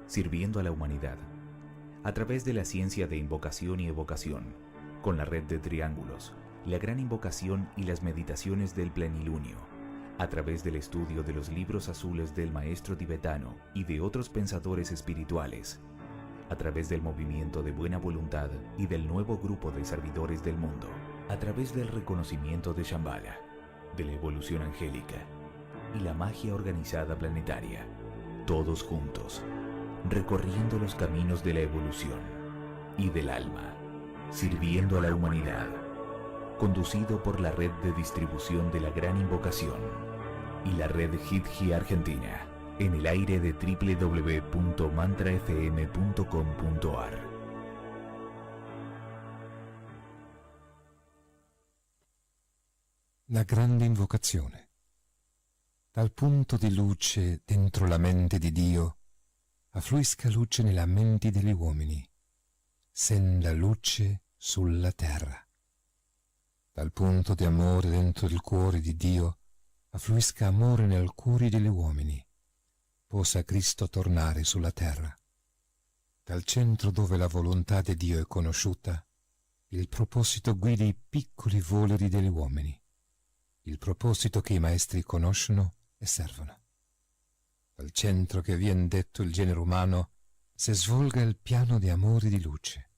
sirviendo a la humanidad, a través de la ciencia de invocación y evocación, con la red de triángulos, la gran invocación y las meditaciones del plenilunio, a través del estudio de los libros azules del maestro tibetano y de otros pensadores espirituales, a través del movimiento de buena voluntad y del nuevo grupo de servidores del mundo, a través del reconocimiento de Shambhala, de la evolución angélica y la magia organizada planetaria, todos juntos, recorriendo los caminos de la evolución y del alma, sirviendo a la humanidad, conducido por la red de distribución de la Gran Invocación y la red Hidji Argentina, en el aire de www.mantrafm.com.ar. La grande invocazione. Dal punto di luce dentro la mente di Dio affluisca luce nella mente degli uomini, senda luce sulla terra. Dal punto di amore dentro il cuore di Dio affluisca amore nel cuore degli uomini, possa Cristo tornare sulla terra. Dal centro dove la volontà di Dio è conosciuta, il proposito guida i piccoli voleri degli uomini, il proposito che i maestri conoscono e servono. Dal centro che vien detto il genere umano si svolga il piano di amore e di luce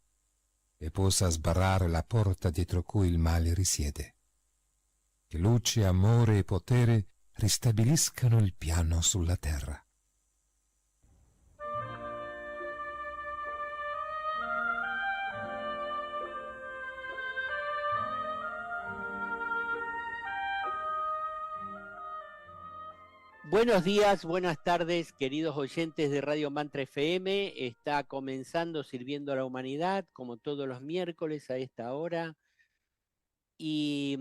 e possa sbarrare la porta dietro cui il male risiede. Che luce, amore e potere ristabiliscano il piano sulla terra. Buenos días, buenas tardes, queridos oyentes de Radio Mantra FM. Está comenzando Sirviendo a la Humanidad, como todos los miércoles a esta hora. Y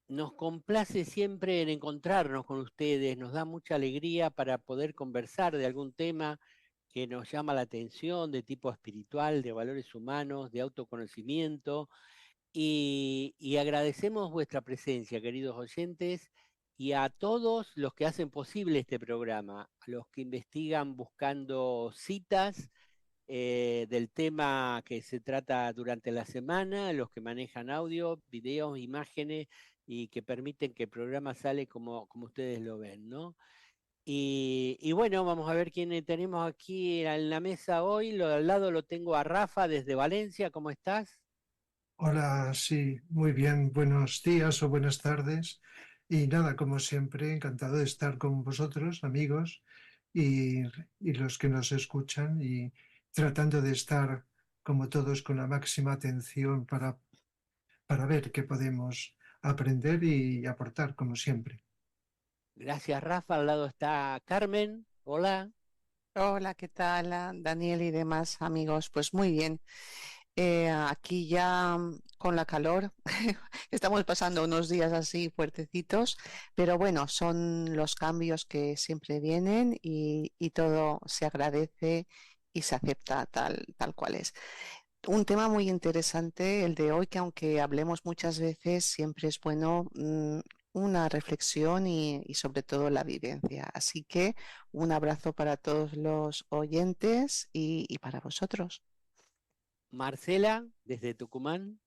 nos complace siempre en encontrarnos con ustedes. Nos da mucha alegría para poder conversar de algún tema que nos llama la atención, de tipo espiritual, de valores humanos, de autoconocimiento. Y agradecemos vuestra presencia, queridos oyentes, y a todos los que hacen posible este programa, a los que investigan buscando citas del tema que se trata durante la semana, a los que manejan audio, videos, imágenes y que permiten que el programa sale como ustedes lo ven, ¿no? Y bueno, vamos a ver quién tenemos aquí en la mesa hoy. Al lado lo tengo a Rafa desde Valencia. ¿Cómo estás? Hola, sí, muy bien, buenos días o buenas tardes. Y nada, como siempre, encantado de estar con vosotros, amigos, y, y los que nos escuchan, y tratando de estar, como todos, con la máxima atención para ver qué podemos aprender y aportar, como siempre. Gracias, Rafa. Al lado está Carmen. Hola. Hola, ¿qué tal, Daniel y demás amigos? Pues muy bien. Aquí ya con la calor, estamos pasando unos días así fuertecitos, pero bueno, son los cambios que siempre vienen y todo se agradece y se acepta tal cual es. Un tema muy interesante el de hoy, que aunque hablemos muchas veces, siempre es bueno una reflexión y sobre todo la vivencia. Así que un abrazo para todos los oyentes y para vosotros. Marcela, desde Tucumán.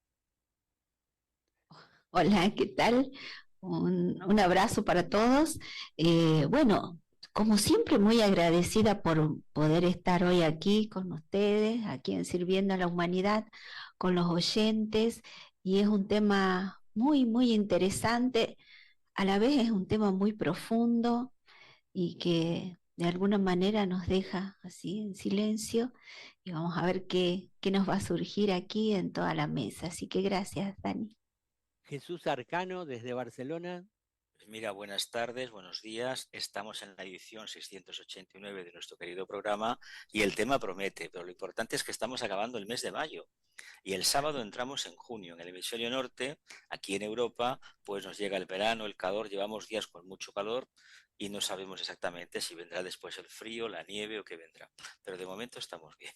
Hola, ¿qué tal? Un abrazo para todos. Bueno, como siempre, muy agradecida por poder estar hoy aquí con ustedes, aquí en Sirviendo a la Humanidad, con los oyentes, y es un tema muy, muy interesante. A la vez es un tema muy profundo y que de alguna manera nos deja así en silencio, y vamos a ver qué nos va a surgir aquí en toda la mesa. Así que gracias, Dani. Jesús Arcano, desde Barcelona. Mira, buenas tardes, buenos días. Estamos en la edición 689 de nuestro querido programa y el tema promete, pero lo importante es que estamos acabando el mes de mayo y el sábado entramos en junio. En el hemisferio norte, aquí en Europa, pues nos llega el verano, el calor, llevamos días con mucho calor y no sabemos exactamente si vendrá después el frío, la nieve o qué vendrá. Pero de momento estamos bien.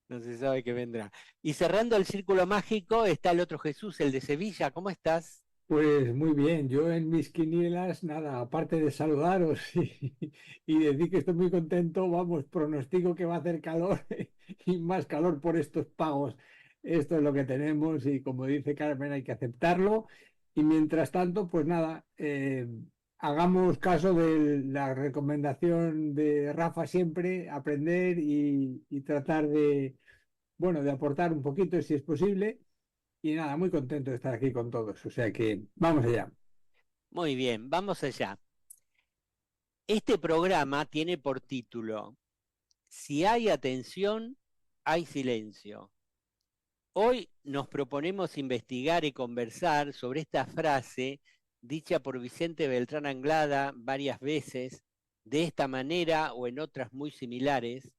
No se sabe qué vendrá. Y cerrando el círculo mágico está el otro Jesús, el de Sevilla. ¿Cómo estás? Pues muy bien, yo en mis quinielas, nada, aparte de saludaros y decir que estoy muy contento, vamos, pronostico que va a hacer calor y más calor por estos pagos. Esto es lo que tenemos y como dice Carmen, hay que aceptarlo. Y mientras tanto, pues nada, hagamos caso de la recomendación de Rafa siempre, aprender y tratar de, bueno, de aportar un poquito si es posible. Y nada, muy contento de estar aquí con todos. O sea que vamos allá. Muy bien, vamos allá. Este programa tiene por título: Si hay atención, hay silencio. Hoy nos proponemos investigar y conversar sobre esta frase dicha por Vicente Beltrán Anglada varias veces, de esta manera o en otras muy similares.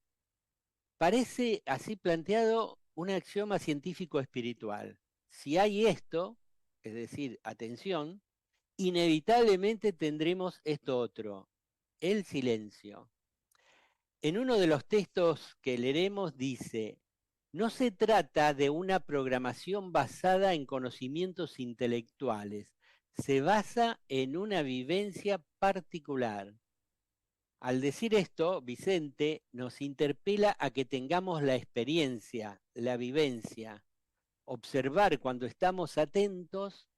Parece, así planteado, un axioma científico espiritual. Si hay esto, es decir, atención, inevitablemente tendremos esto otro, el silencio. En uno de los textos que leeremos dice: no se trata de una programación basada en conocimientos intelectuales, se basa en una vivencia particular. Al decir esto, Vicente nos interpela a que tengamos la experiencia, la vivencia, observar cuando estamos atentos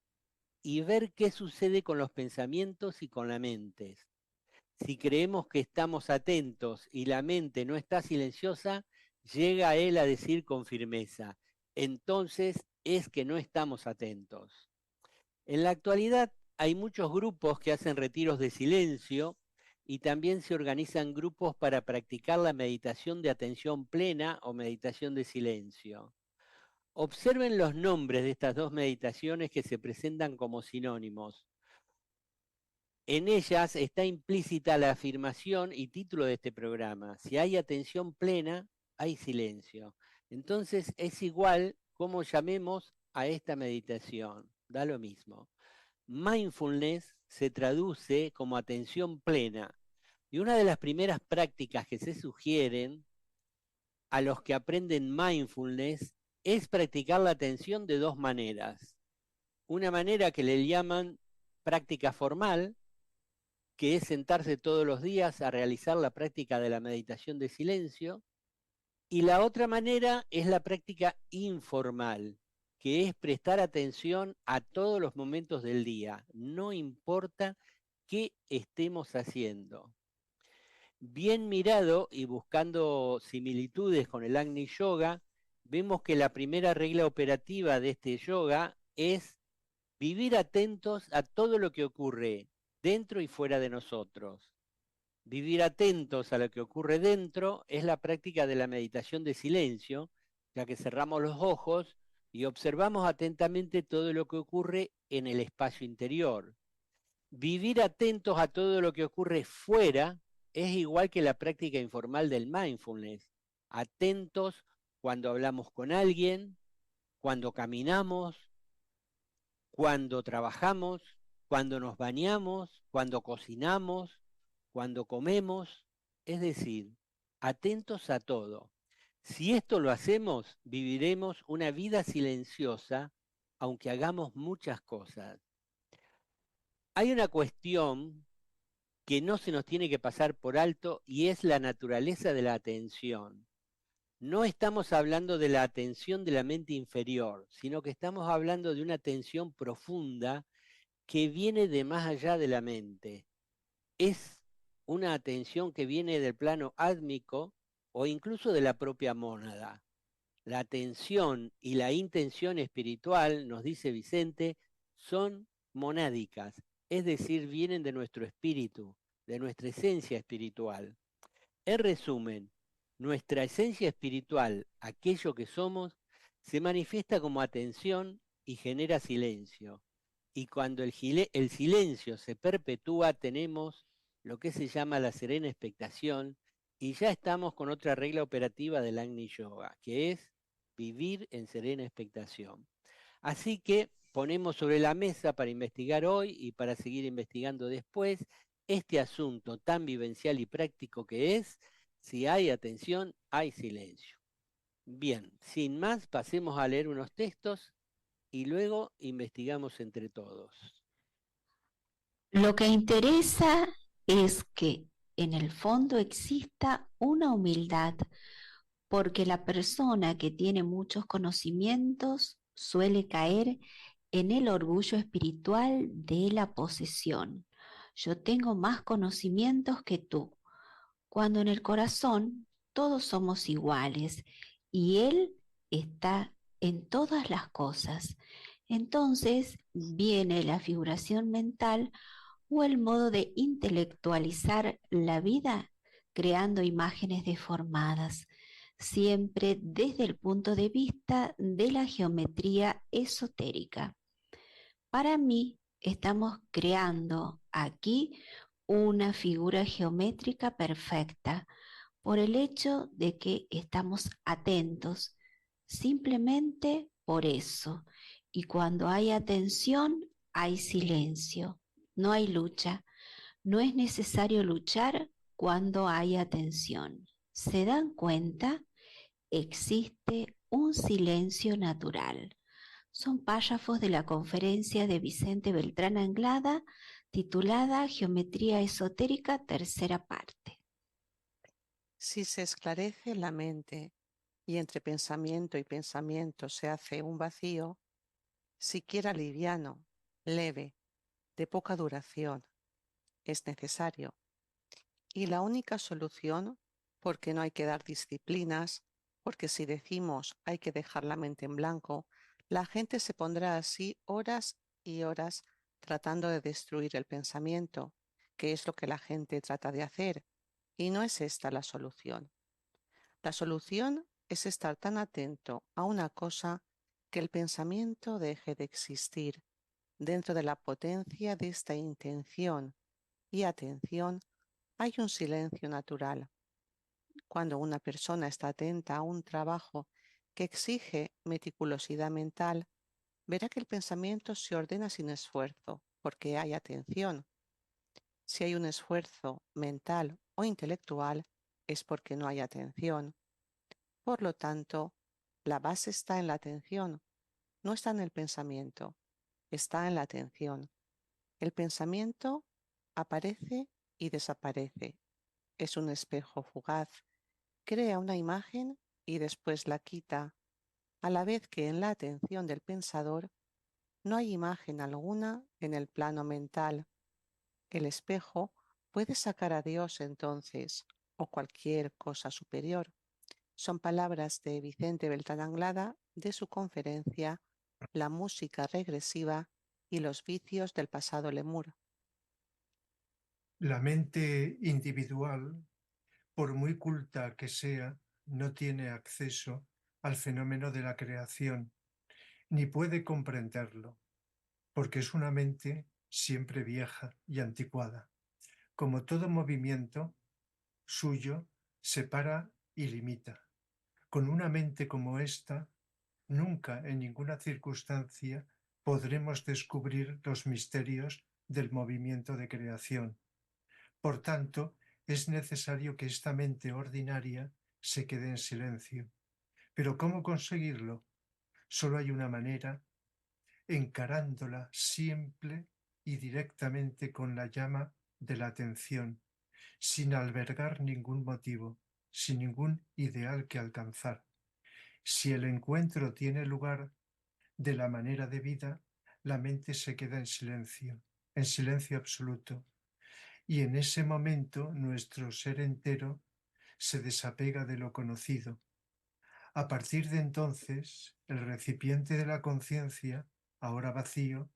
y ver qué sucede con los pensamientos y con la mente. Si creemos que estamos atentos y la mente no está silenciosa, llega él a decir con firmeza: entonces es que no estamos atentos. En la actualidad hay muchos grupos que hacen retiros de silencio y también se organizan grupos para practicar la meditación de atención plena o meditación de silencio. Observen los nombres de estas dos meditaciones que se presentan como sinónimos. En ellas está implícita la afirmación y título de este programa: si hay atención plena, hay silencio. Entonces es igual como llamemos a esta meditación, da lo mismo. Mindfulness se traduce como atención plena, y una de las primeras prácticas que se sugieren a los que aprenden mindfulness es practicar la atención de dos maneras. Una manera que le llaman práctica formal, que es sentarse todos los días a realizar la práctica de la meditación de silencio, y la otra manera es la práctica informal, que es prestar atención a todos los momentos del día, no importa qué estemos haciendo. Bien mirado y buscando similitudes con el Agni Yoga, vemos que la primera regla operativa de este yoga es vivir atentos a todo lo que ocurre dentro y fuera de nosotros. Vivir atentos a lo que ocurre dentro es la práctica de la meditación de silencio, ya que cerramos los ojos y observamos atentamente todo lo que ocurre en el espacio interior. Vivir atentos a todo lo que ocurre fuera es igual que la práctica informal del mindfulness. Atentos cuando hablamos con alguien, cuando caminamos, cuando trabajamos, cuando nos bañamos, cuando cocinamos, cuando comemos, es decir, atentos a todo. Si esto lo hacemos, viviremos una vida silenciosa, aunque hagamos muchas cosas. Hay una cuestión que no se nos tiene que pasar por alto y es la naturaleza de la atención. No estamos hablando de la atención de la mente inferior, sino que estamos hablando de una atención profunda que viene de más allá de la mente. Es una atención que viene del plano átmico o incluso de la propia mónada. La atención y la intención espiritual, nos dice Vicente, son monádicas, es decir, vienen de nuestro espíritu, de nuestra esencia espiritual. En resumen, nuestra esencia espiritual, aquello que somos, se manifiesta como atención y genera silencio. Y cuando el silencio se perpetúa, tenemos lo que se llama la serena expectación, y ya estamos con otra regla operativa del Agni Yoga, que es vivir en serena expectación. Así que ponemos sobre la mesa para investigar hoy y para seguir investigando después este asunto tan vivencial y práctico que es: si hay atención, hay silencio. Bien, sin más, pasemos a leer unos textos y luego investigamos entre todos. Lo que interesa es que en el fondo exista una humildad, porque la persona que tiene muchos conocimientos suele caer en el orgullo espiritual de la posesión. Yo tengo más conocimientos que tú, cuando en el corazón todos somos iguales y Él está en todas las cosas. Entonces viene la figuración mental o el modo de intelectualizar la vida creando imágenes deformadas, siempre desde el punto de vista de la geometría esotérica. Para mí, estamos creando aquí una figura geométrica perfecta por el hecho de que estamos atentos, simplemente por eso. Y cuando hay atención, hay silencio, no hay lucha. No es necesario luchar cuando hay atención. ¿Se dan cuenta? Existe un silencio natural. Son párrafos de la conferencia de Vicente Beltrán Anglada, titulada Geometría Esotérica, tercera parte. Si se esclarece la mente y entre pensamiento y pensamiento se hace un vacío, siquiera liviano, leve, de poca duración, es necesario. Y la única solución, porque no hay que dar disciplinas, porque si decimos hay que dejar la mente en blanco, la gente se pondrá así horas y horas tratando de destruir el pensamiento, que es lo que la gente trata de hacer, y no es esta la solución. La solución es estar tan atento a una cosa que el pensamiento deje de existir dentro de la potencia de esta intención y atención. Hay un silencio natural. Cuando una persona está atenta a un trabajo que exige meticulosidad mental, verá que el pensamiento se ordena sin esfuerzo, porque hay atención. Si hay un esfuerzo mental o intelectual, es porque no hay atención. Por lo tanto, la base está en la atención, no está en el pensamiento, está en la atención. El pensamiento aparece y desaparece. Es un espejo fugaz. Crea una imagen y después la quita, a la vez que en la atención del pensador no hay imagen alguna en el plano mental. El espejo puede sacar a Dios entonces, o cualquier cosa superior. Son palabras de Vicente Beltrán Anglada de su conferencia La música regresiva y los vicios del pasado lemur. La mente individual, por muy culta que sea, no tiene acceso al fenómeno de la creación, ni puede comprenderlo, porque es una mente siempre vieja y anticuada. Como todo movimiento suyo, separa y limita. Con una mente como esta, nunca en ninguna circunstancia podremos descubrir los misterios del movimiento de creación. Por tanto, es necesario que esta mente ordinaria se quede en silencio. Pero ¿cómo conseguirlo? Solo hay una manera, encarándola simple y directamente con la llama de la atención, sin albergar ningún motivo, sin ningún ideal que alcanzar. Si el encuentro tiene lugar de la manera debida, la mente se queda en silencio absoluto. Y en ese momento nuestro ser entero se desapega de lo conocido. A partir de entonces, el recipiente de la conciencia, ahora vacío,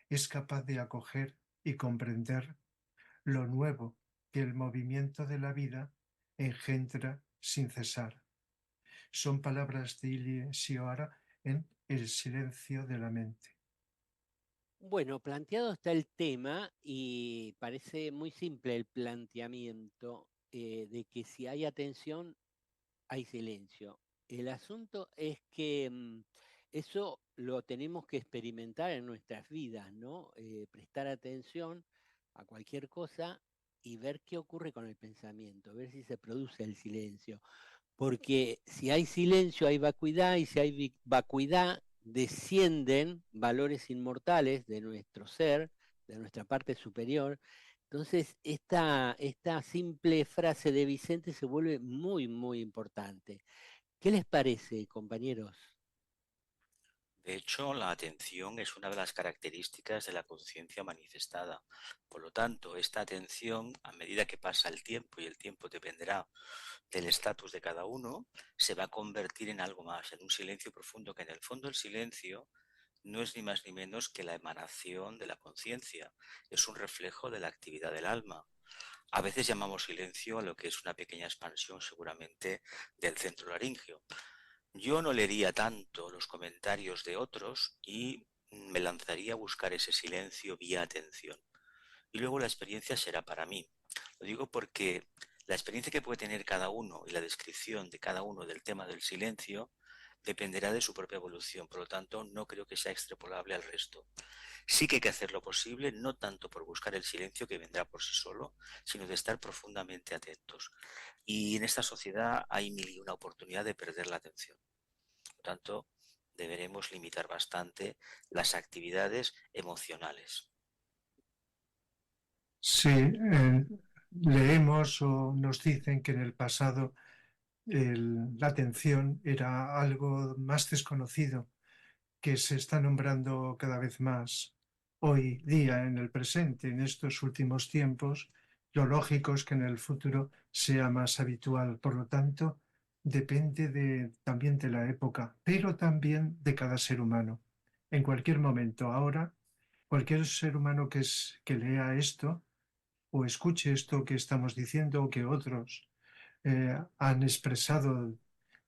es capaz de acoger y comprender lo nuevo que el movimiento de la vida engendra sin cesar. Son palabras de Ilie Sioara en El silencio de la mente. Bueno, planteado está el tema y parece muy simple el planteamiento de que si hay atención, hay silencio. El asunto es que eso lo tenemos que experimentar en nuestras vidas, ¿no? Prestar atención a cualquier cosa y ver qué ocurre con el pensamiento, ver si se produce el silencio. Porque si hay silencio hay vacuidad y si hay vacuidad descienden valores inmortales de nuestro ser, de nuestra parte superior. Entonces, esta simple frase de Vicente se vuelve muy, muy importante. ¿Qué les parece, compañeros? De hecho, la atención es una de las características de la conciencia manifestada. Por lo tanto, esta atención, a medida que pasa el tiempo, y el tiempo dependerá del estatus de cada uno, se va a convertir en algo más, en un silencio profundo, que en el fondo el silencio no es ni más ni menos que la emanación de la conciencia, es un reflejo de la actividad del alma. A veces llamamos silencio a lo que es una pequeña expansión seguramente del centro laríngeo. Yo no leería tanto los comentarios de otros y me lanzaría a buscar ese silencio vía atención. Y luego la experiencia será para mí. Lo digo porque la experiencia que puede tener cada uno y la descripción de cada uno del tema del silencio dependerá de su propia evolución. Por lo tanto, no creo que sea extrapolable al resto. Sí que hay que hacer lo posible, no tanto por buscar el silencio que vendrá por sí solo, sino de estar profundamente atentos. Y en esta sociedad hay mil y una oportunidad de perder la atención. Por lo tanto, deberemos limitar bastante las actividades emocionales. Sí, leemos o nos dicen que en el pasado la atención era algo más desconocido, que se está nombrando cada vez más hoy día, en el presente, en estos últimos tiempos. Lo lógico es que en el futuro sea más habitual. Por lo tanto, depende también de la época, pero también de cada ser humano. En cualquier momento, ahora, cualquier ser humano que lea esto o escuche esto que estamos diciendo o que otros han expresado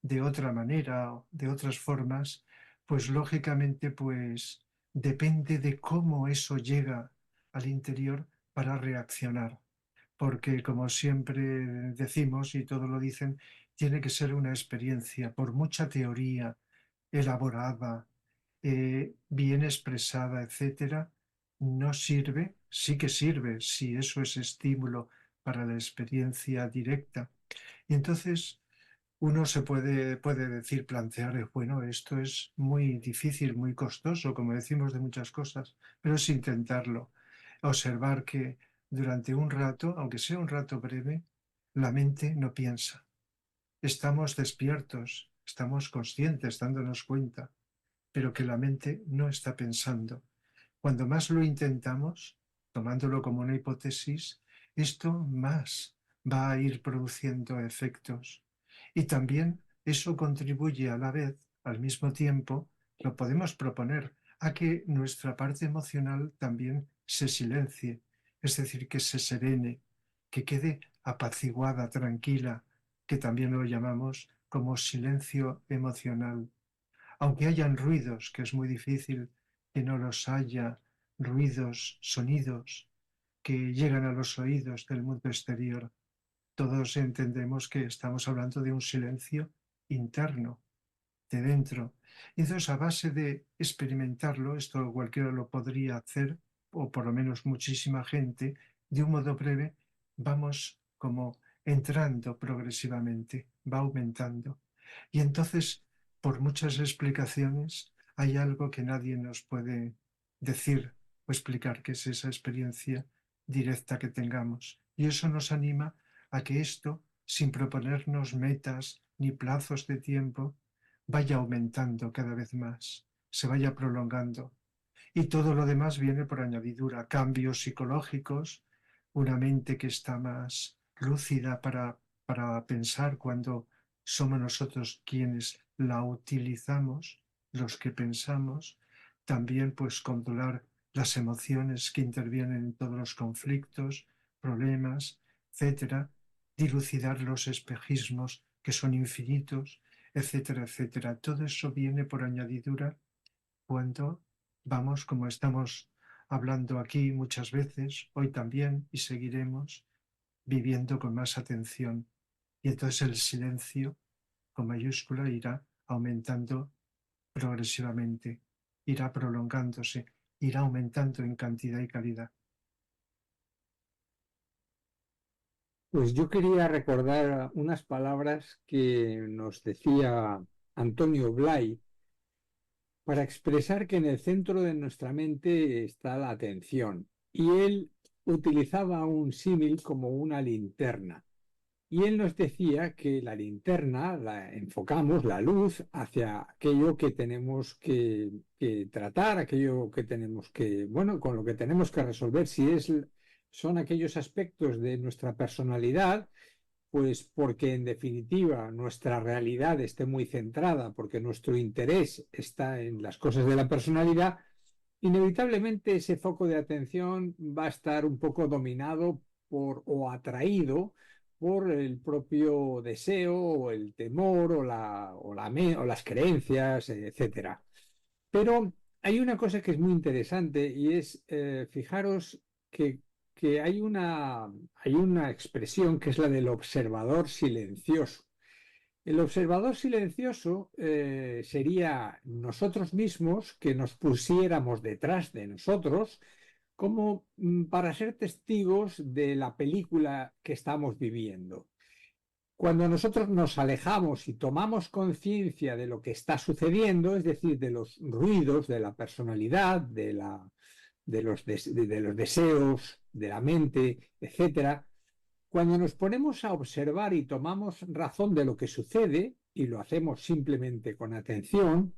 de otra manera, de otras formas, pues lógicamente pues depende de cómo eso llega al interior para reaccionar. Porque como siempre decimos y todos lo dicen, tiene que ser una experiencia, por mucha teoría elaborada, bien expresada, etcétera, no sirve, sí que sirve si eso es estímulo para la experiencia directa. Y entonces uno puede decir, plantear, bueno, esto es muy difícil, muy costoso, como decimos de muchas cosas, pero es intentarlo. Observar que durante un rato, aunque sea un rato breve, la mente no piensa. Estamos despiertos, estamos conscientes, dándonos cuenta, pero que la mente no está pensando. Cuando más lo intentamos, tomándolo como una hipótesis, esto más va a ir produciendo efectos. Y también eso contribuye a la vez, al mismo tiempo, lo podemos proponer, a que nuestra parte emocional también se silencie, es decir, que se serene, que quede apaciguada, tranquila, que también lo llamamos como silencio emocional. Aunque hayan ruidos, que es muy difícil que no los haya, ruidos, sonidos que llegan a los oídos del mundo exterior, todos entendemos que estamos hablando de un silencio interno, de dentro. Y entonces, a base de experimentarlo, esto cualquiera lo podría hacer, o por lo menos muchísima gente, de un modo breve, vamos como entrando progresivamente, va aumentando. Y entonces, por muchas explicaciones, hay algo que nadie nos puede decir o explicar, que es esa experiencia directa que tengamos. Y eso nos anima a que esto, sin proponernos metas ni plazos de tiempo, vaya aumentando cada vez más, se vaya prolongando. Y todo lo demás viene por añadidura, cambios psicológicos, una mente que está más lúcida para pensar cuando somos nosotros quienes la utilizamos, los que pensamos, también pues controlar las emociones que intervienen en todos los conflictos, problemas, etcétera, dilucidar los espejismos que son infinitos, etcétera, etcétera. Todo eso viene por añadidura cuando vamos, como estamos hablando aquí muchas veces, hoy también, y seguiremos viviendo con más atención. Y entonces el silencio, con mayúscula, irá aumentando progresivamente, irá prolongándose, irá aumentando en cantidad y calidad. Pues yo quería recordar unas palabras que nos decía Antonio Blay para expresar que en el centro de nuestra mente está la atención. Y él utilizaba un símil como una linterna. Y él nos decía que la linterna la enfocamos, la luz, hacia aquello que tenemos que tratar, aquello que tenemos que, bueno, con lo que tenemos que resolver. Son aquellos aspectos de nuestra personalidad, pues porque en definitiva nuestra realidad esté muy centrada, porque nuestro interés está en las cosas de la personalidad, inevitablemente ese foco de atención va a estar un poco dominado o atraído por el propio deseo o el temor o las creencias, etcétera. Pero hay una cosa que es muy interesante y es, fijaros que hay una expresión que es la del observador silencioso. El observador silencioso sería nosotros mismos que nos pusiéramos detrás de nosotros como para ser testigos de la película que estamos viviendo. Cuando nosotros nos alejamos y tomamos conciencia de lo que está sucediendo, es decir, de los ruidos de la personalidad, de los deseos, de la mente, etcétera, cuando nos ponemos a observar y tomamos razón de lo que sucede, y lo hacemos simplemente con atención,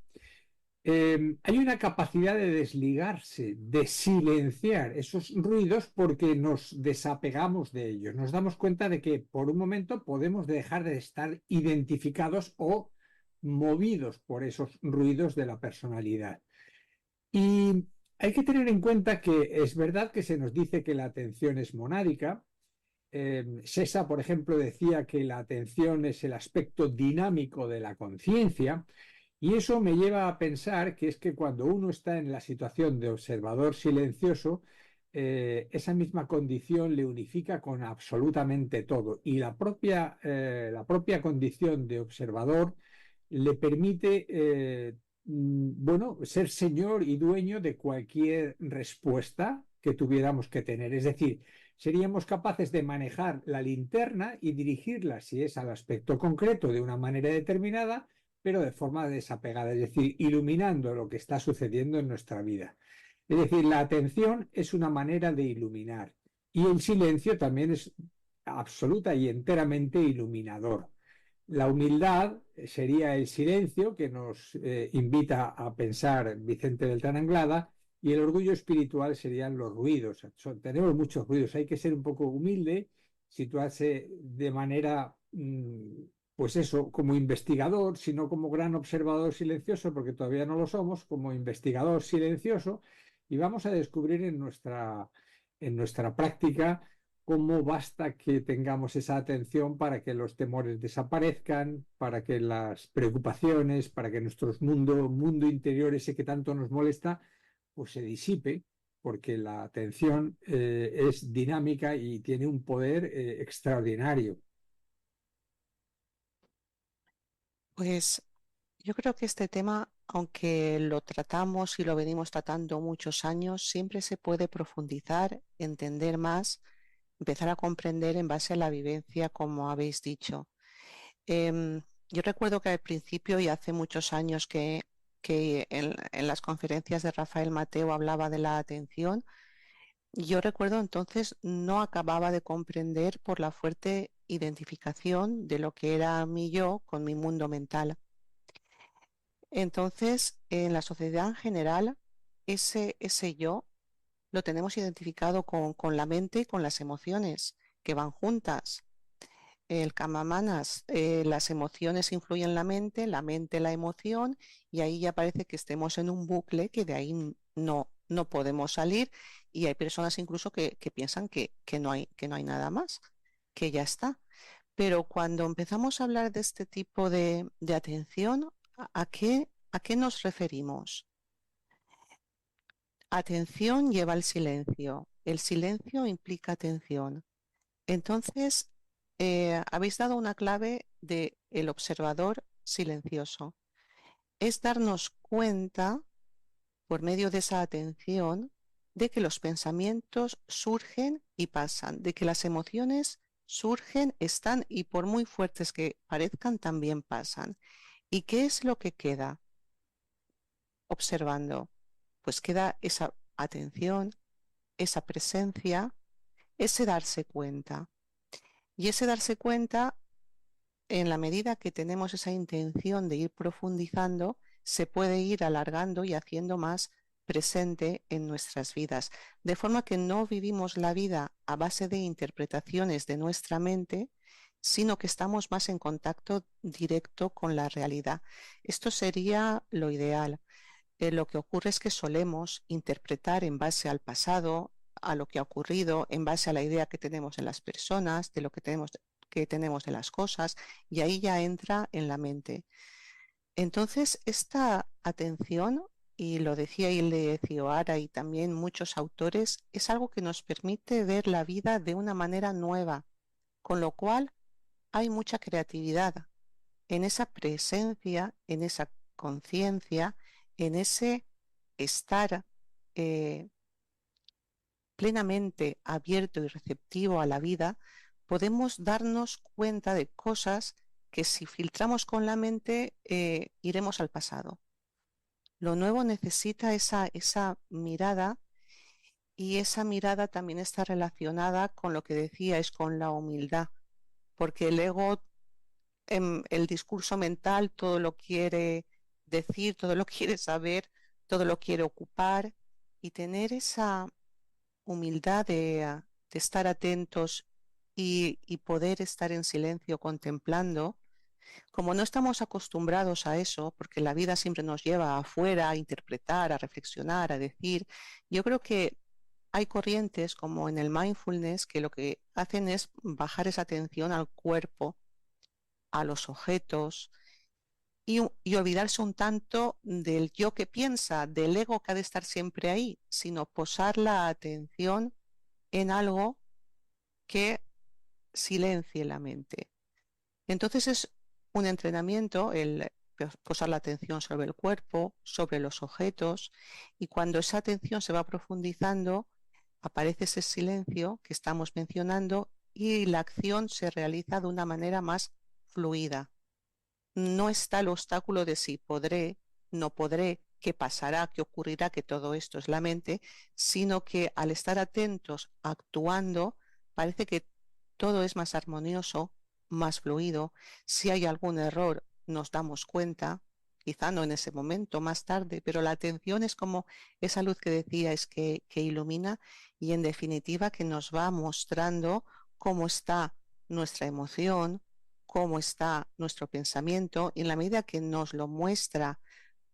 hay una capacidad de desligarse, de silenciar esos ruidos porque nos desapegamos de ellos. Nos damos cuenta de que por un momento podemos dejar de estar identificados o movidos por esos ruidos de la personalidad. Y hay que tener en cuenta que es verdad que se nos dice que la atención es monádica. Sesa, por ejemplo, decía que la atención es el aspecto dinámico de la conciencia. Y eso me lleva a pensar que es que cuando uno está en la situación de observador silencioso, esa misma condición le unifica con absolutamente todo. Y la propia condición de observador le permite, bueno, ser señor y dueño de cualquier respuesta que tuviéramos que tener. Es decir, seríamos capaces de manejar la linterna y dirigirla, si es al aspecto concreto, de una manera determinada, pero de forma desapegada, es decir, iluminando lo que está sucediendo en nuestra vida. Es decir, la atención es una manera de iluminar y el silencio también es absoluta y enteramente iluminador. La humildad sería el silencio que nos invita a pensar Vicente Beltrán Anglada, y el orgullo espiritual serían los ruidos. Tenemos muchos ruidos, hay que ser un poco humilde, situarse de manera pues eso, como investigador, sino como gran observador silencioso, porque todavía no lo somos, como investigador silencioso, y vamos a descubrir en nuestra práctica cómo basta que tengamos esa atención para que los temores desaparezcan, para que las preocupaciones, para que nuestro mundo interior, ese que tanto nos molesta, pues se disipe, porque la atención es dinámica y tiene un poder extraordinario. Pues yo creo que este tema, aunque lo tratamos y lo venimos tratando muchos años, siempre se puede profundizar, entender más, empezar a comprender en base a la vivencia, como habéis dicho. Yo recuerdo que al principio y hace muchos años que en las conferencias de Rafael Mateo hablaba de la atención. Yo recuerdo entonces no acababa de comprender por la fuerte identificación de lo que era mi yo con mi mundo mental. Entonces, en la sociedad en general, ese yo lo tenemos identificado con la mente y con las emociones que van juntas. El Kamamanas, las emociones influyen en la mente la emoción, y ahí ya parece que estemos en un bucle que de ahí no podemos salir, y hay personas incluso que piensan que no hay nada más, que ya está. Pero cuando empezamos a hablar de este tipo de atención, ¿a qué nos referimos? Atención lleva al silencio, el silencio implica atención. Entonces, habéis dado una clave de el observador silencioso. Es darnos cuenta, por medio de esa atención, de que los pensamientos surgen y pasan, de que las emociones surgen, están y por muy fuertes que parezcan, también pasan. ¿Y qué es lo que queda? observando, pues queda esa atención, esa presencia, ese darse cuenta. Y ese darse cuenta, en la medida que tenemos esa intención de ir profundizando, se puede ir alargando y haciendo más presente en nuestras vidas, de forma que no vivimos la vida a base de interpretaciones de nuestra mente, sino que estamos más en contacto directo con la realidad. Esto sería lo ideal. Lo que ocurre es que solemos interpretar en base al pasado, a lo que ha ocurrido, en base a la idea que tenemos de las personas, de lo que tenemos de las cosas, y ahí ya entra en la mente. Entonces, esta atención, y lo decía Ilde Cioara y también muchos autores, es algo que nos permite ver la vida de una manera nueva, con lo cual hay mucha creatividad en esa presencia, en esa conciencia, en ese estar plenamente abierto y receptivo a la vida. Podemos darnos cuenta de cosas que si filtramos con la mente iremos al pasado. Lo nuevo necesita esa mirada, y esa mirada también está relacionada con lo que decía, es con la humildad, porque el ego, el discurso mental, todo lo quiere decir, todo lo quiere saber, todo lo quiere ocupar, y tener esa humildad de estar atentos y poder estar en silencio contemplando. Como no estamos acostumbrados a eso, porque la vida siempre nos lleva afuera a interpretar, a reflexionar, a decir, yo creo que hay corrientes como en el mindfulness que lo que hacen es bajar esa atención al cuerpo, a los objetos, y olvidarse un tanto del yo que piensa, del ego que ha de estar siempre ahí, sino posar la atención en algo que silencie la mente. Entonces es un entrenamiento el posar la atención sobre el cuerpo, sobre los objetos, y cuando esa atención se va profundizando, aparece ese silencio que estamos mencionando y la acción se realiza de una manera más fluida. No está el obstáculo de si podré, no podré, qué pasará, qué ocurrirá, que todo esto es la mente, sino que al estar atentos, actuando, parece que todo es más armonioso, más fluido. Si hay algún error, nos damos cuenta, quizá no en ese momento, más tarde, pero la atención es como esa luz que decía, es que ilumina, y en definitiva que nos va mostrando cómo está nuestra emoción, cómo está nuestro pensamiento, y en la medida que nos lo muestra,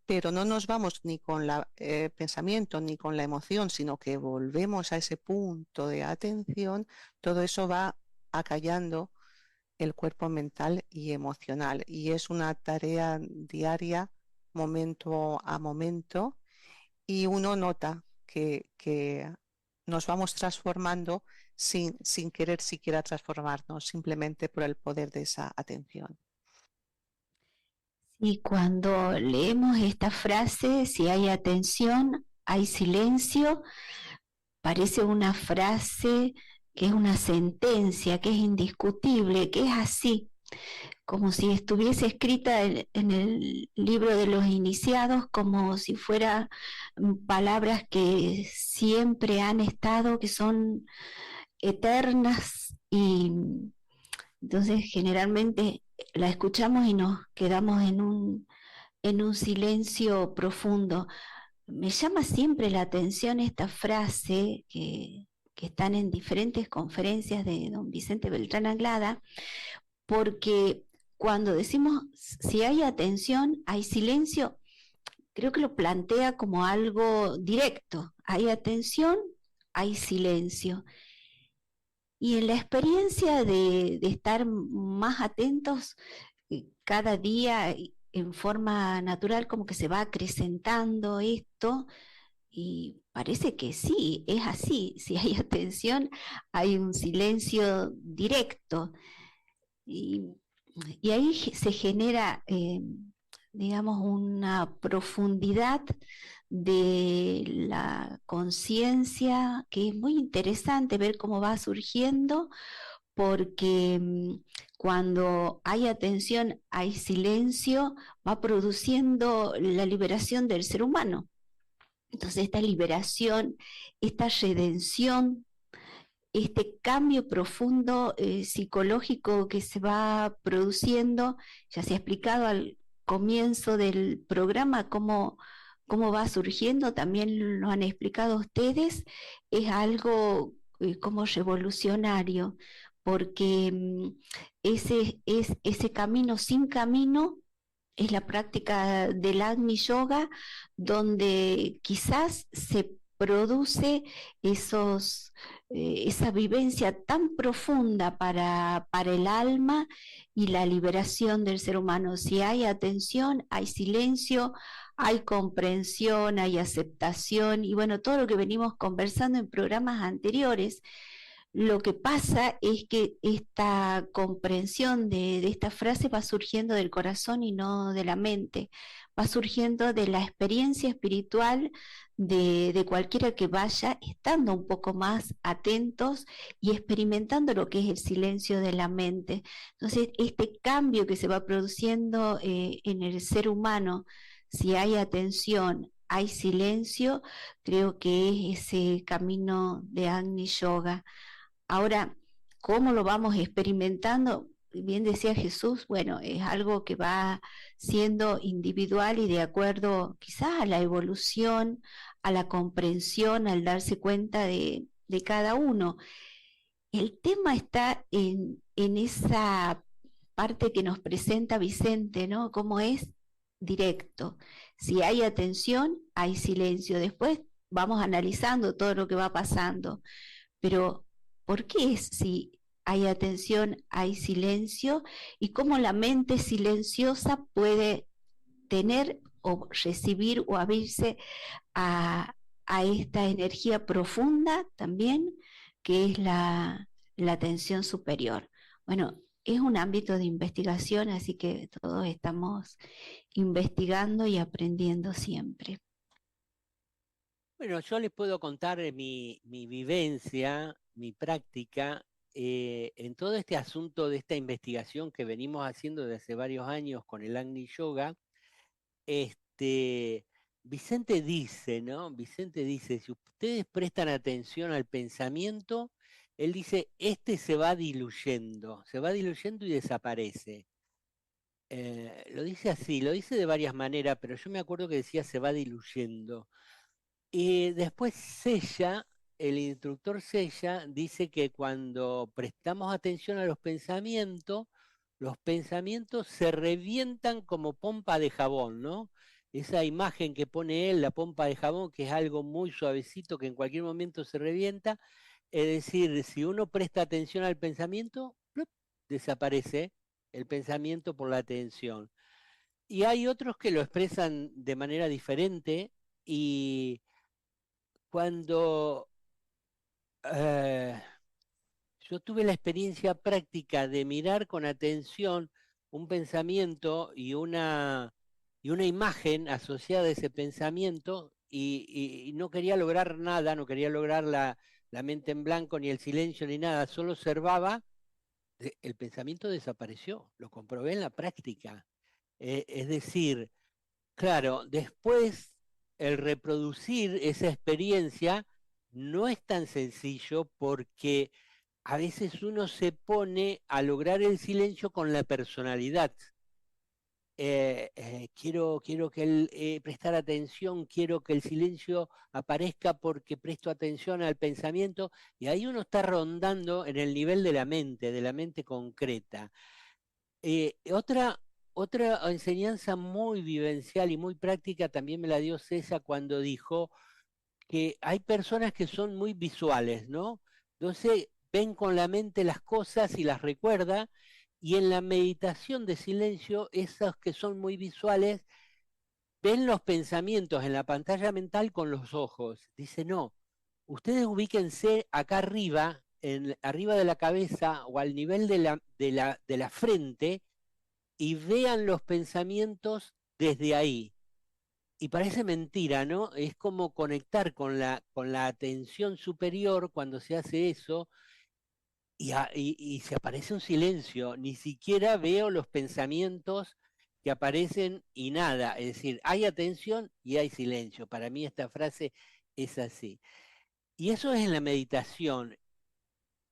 pero no nos vamos ni con el pensamiento ni con la emoción, sino que volvemos a ese punto de atención, todo eso va acallando el cuerpo mental y emocional. Y es una tarea diaria, momento a momento, y uno nota que nos vamos transformando sin querer siquiera transformarnos, simplemente por el poder de esa atención. Y cuando leemos esta frase, si hay atención, hay silencio, parece una frase que es una sentencia, que es indiscutible, que es así, como si estuviese escrita en el libro de los iniciados, como si fueran palabras que siempre han estado, que son eternas, y entonces generalmente la escuchamos y nos quedamos en un silencio profundo. Me llama siempre la atención esta frase que están en diferentes conferencias de don Vicente Beltrán Anglada, porque cuando decimos si hay atención, hay silencio, creo que lo plantea como algo directo. Hay atención, hay silencio. Y en la experiencia de estar más atentos cada día en forma natural, como que se va acrecentando esto, y parece que sí, es así. Si hay atención, hay un silencio directo. Y ahí se genera, digamos, una profundidad de la conciencia que es muy interesante ver cómo va surgiendo, porque cuando hay atención, hay silencio, va produciendo la liberación del ser humano. Entonces esta liberación, esta redención, este cambio profundo psicológico que se va produciendo, ya se ha explicado al comienzo del programa cómo va surgiendo, también lo han explicado ustedes, es algo como revolucionario, porque ese camino sin camino es la práctica del Agni Yoga, donde quizás se produce esa vivencia tan profunda para el alma y la liberación del ser humano. Si hay atención, hay silencio, hay comprensión, hay aceptación, y bueno, todo lo que venimos conversando en programas anteriores. Lo que pasa es que esta comprensión de esta frase va surgiendo del corazón y no de la mente, va surgiendo de la experiencia espiritual de cualquiera que vaya estando un poco más atentos y experimentando lo que es el silencio de la mente. Entonces, este cambio que se va produciendo en el ser humano, si hay atención, hay silencio, creo que es ese camino de Agni Yoga. Ahora, ¿cómo lo vamos experimentando? Bien decía Jesús, bueno, es algo que va siendo individual y de acuerdo quizás a la evolución, a la comprensión, al darse cuenta de cada uno. El tema está en esa parte que nos presenta Vicente, ¿no? Cómo es directo. Si hay atención, hay silencio. Después vamos analizando todo lo que va pasando. Pero ¿por qué es si hay atención, hay silencio? Y cómo la mente silenciosa puede tener o recibir o abrirse a esta energía profunda también, que es la atención superior. Bueno, es un ámbito de investigación, así que todos estamos investigando y aprendiendo siempre. Bueno, yo les puedo contar mi vivencia, mi práctica en todo este asunto de esta investigación que venimos haciendo desde hace varios años con el Agni Yoga. Vicente dice, ¿no? Vicente dice, si ustedes prestan atención al pensamiento, él dice, se va diluyendo y desaparece. Lo dice así, lo dice de varias maneras, pero yo me acuerdo que decía se va diluyendo. Y después Sella, el instructor Sella, dice que cuando prestamos atención a los pensamientos se revientan como pompa de jabón, ¿no? Esa imagen que pone él, la pompa de jabón, que es algo muy suavecito que en cualquier momento se revienta, es decir, si uno presta atención al pensamiento, ¡plup!, desaparece el pensamiento por la atención. Y hay otros que lo expresan de manera diferente y cuando yo tuve la experiencia práctica de mirar con atención un pensamiento y una imagen asociada a ese pensamiento y no quería lograr nada, no quería lograr la mente en blanco, ni el silencio, ni nada, solo observaba, el pensamiento desapareció, lo comprobé en la práctica. Es decir, claro, después el reproducir esa experiencia no es tan sencillo porque a veces uno se pone a lograr el silencio con la personalidad. Quiero que prestar atención, quiero que el silencio aparezca porque presto atención al pensamiento, y ahí uno está rondando en el nivel de la mente concreta. Otra enseñanza muy vivencial y muy práctica también me la dio César cuando dijo que hay personas que son muy visuales, ¿no? Entonces ven con la mente las cosas y las recuerda, y en la meditación de silencio, esos que son muy visuales ven los pensamientos en la pantalla mental con los ojos. Dice, no, ustedes ubíquense acá arriba, arriba de la cabeza o al nivel de la frente, y vean los pensamientos desde ahí. Y parece mentira, ¿no? Es como conectar con la atención superior cuando se hace eso, y se aparece un silencio, ni siquiera veo los pensamientos que aparecen y nada, es decir, hay atención y hay silencio. Para mí esta frase es así. Y eso es en la meditación.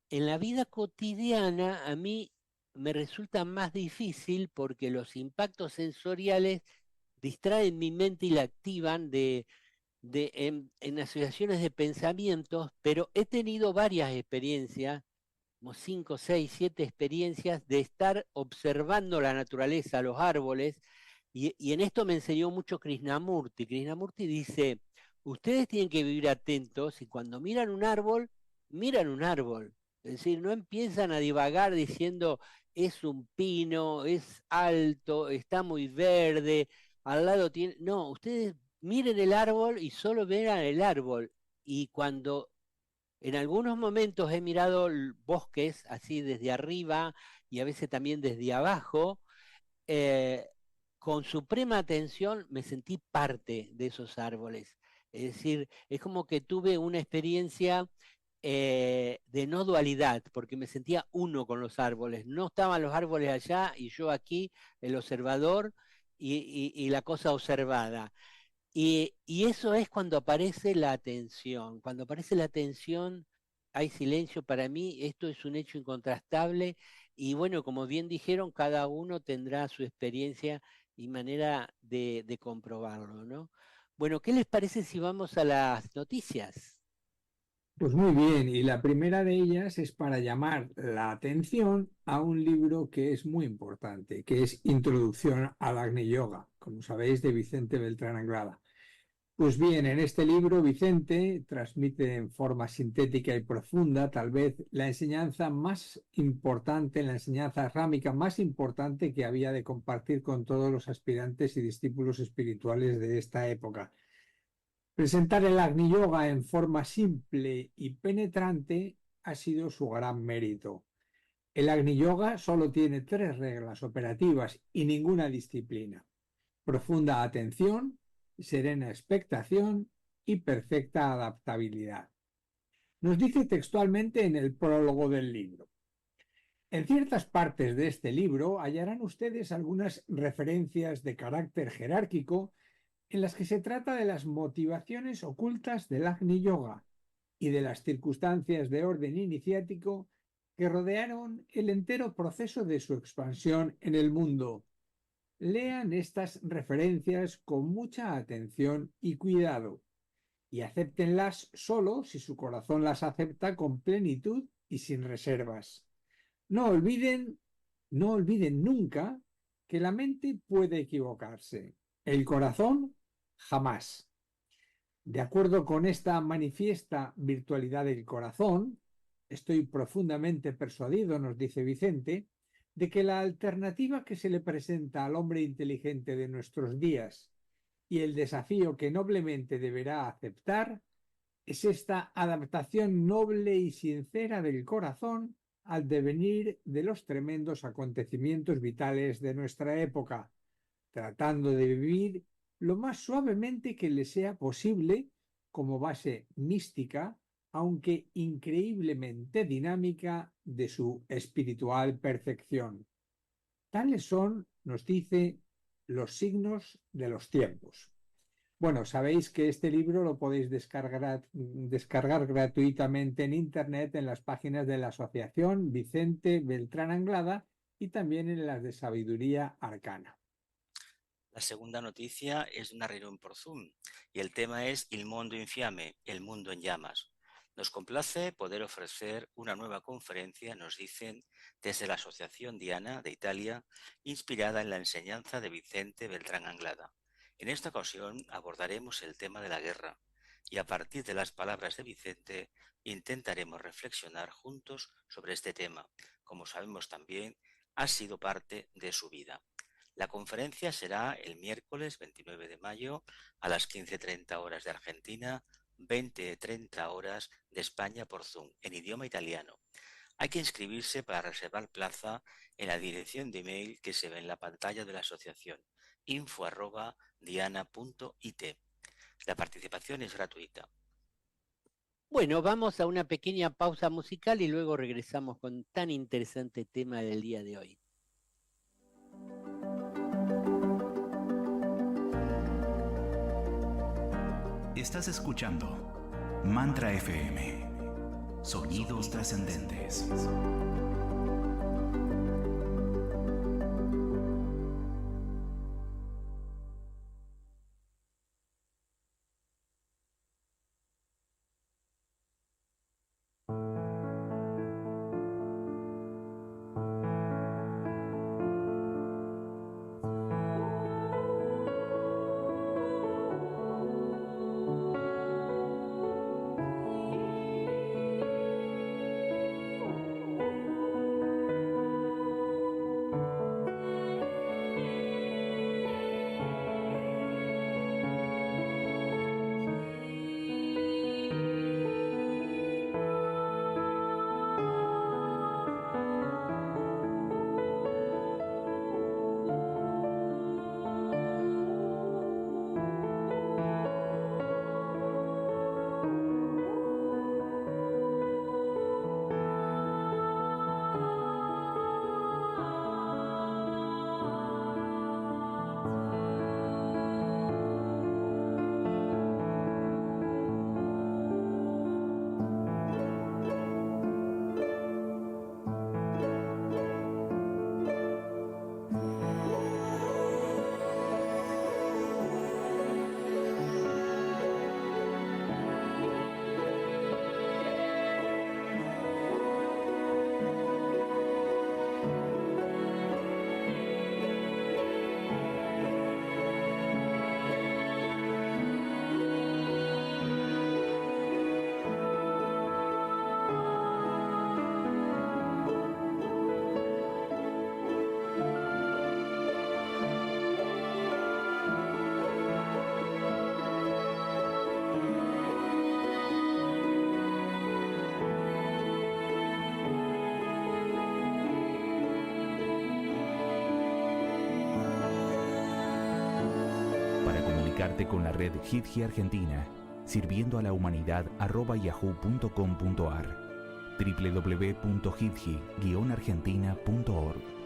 En la vida cotidiana a mí me resulta más difícil porque los impactos sensoriales distraen mi mente y la activan en asociaciones de pensamientos, pero he tenido varias experiencias, como 5, 6, 7 experiencias de estar observando la naturaleza, los árboles, y en esto me enseñó mucho Krishnamurti. Krishnamurti dice, ustedes tienen que vivir atentos y cuando miran un árbol. Es decir, no empiezan a divagar diciendo, es un pino, es alto, está muy verde, al lado tiene... No, ustedes miren el árbol y solo vean el árbol. Y cuando en algunos momentos he mirado bosques así desde arriba y a veces también desde abajo, eh, con suprema atención me sentí parte de esos árboles. Es decir, es como que tuve una experiencia de no dualidad, porque me sentía uno con los árboles. No estaban los árboles allá y yo aquí, el observador y la cosa observada. Y eso es cuando aparece la atención. Cuando aparece la atención, hay silencio. Para mí, esto es un hecho incontrastable. Y bueno, como bien dijeron, cada uno tendrá su experiencia y manera de comprobarlo, ¿no? Bueno, ¿qué les parece si vamos a las noticias? Pues muy bien, y la primera de ellas es para llamar la atención a un libro que es muy importante, que es Introducción al Agni Yoga, como sabéis, de Vicente Beltrán Anglada. Pues bien, en este libro Vicente transmite en forma sintética y profunda tal vez la enseñanza más importante, la enseñanza rámica más importante que había de compartir con todos los aspirantes y discípulos espirituales de esta época. Presentar el Agni Yoga en forma simple y penetrante ha sido su gran mérito. El Agni Yoga solo tiene 3 reglas operativas y ninguna disciplina: profunda atención, serena expectación y perfecta adaptabilidad. Nos dice textualmente en el prólogo del libro: en ciertas partes de este libro hallarán ustedes algunas referencias de carácter jerárquico en las que se trata de las motivaciones ocultas del Agni Yoga y de las circunstancias de orden iniciático que rodearon el entero proceso de su expansión en el mundo. Lean estas referencias con mucha atención y cuidado y acéptenlas solo si su corazón las acepta con plenitud y sin reservas. No olviden nunca que la mente puede equivocarse. El corazón jamás. De acuerdo con esta manifiesta virtualidad del corazón, estoy profundamente persuadido, nos dice Vicente, de que la alternativa que se le presenta al hombre inteligente de nuestros días y el desafío que noblemente deberá aceptar es esta adaptación noble y sincera del corazón al devenir de los tremendos acontecimientos vitales de nuestra época, tratando de vivir lo más suavemente que le sea posible como base mística, aunque increíblemente dinámica, de su espiritual perfección. Tales son, nos dice, los signos de los tiempos. Bueno, sabéis que este libro lo podéis descargar gratuitamente en Internet en las páginas de la Asociación Vicente Beltrán Anglada y también en las de Sabiduría Arcana. La segunda noticia es de una reunión por Zoom y el tema es Il mondo infiame, el mundo en llamas. Nos complace poder ofrecer una nueva conferencia, nos dicen, desde la Asociación Diana de Italia, inspirada en la enseñanza de Vicente Beltrán Anglada. En esta ocasión abordaremos el tema de la guerra y a partir de las palabras de Vicente intentaremos reflexionar juntos sobre este tema. Como sabemos también, ha sido parte de su vida. La conferencia será el miércoles 29 de mayo a las 15:30 horas de Argentina, 20:30 horas de España por Zoom, en idioma italiano. Hay que inscribirse para reservar plaza en la dirección de email que se ve en la pantalla de la asociación, info@diana.it. La participación es gratuita. Bueno, vamos a una pequeña pausa musical y luego regresamos con tan interesante tema del día de hoy. Estás escuchando Mantra FM, sonidos trascendentes. Con la red HitGi Argentina, sirviendo a la humanidad @yahoo.com.ar, www.hitgi-argentina.org.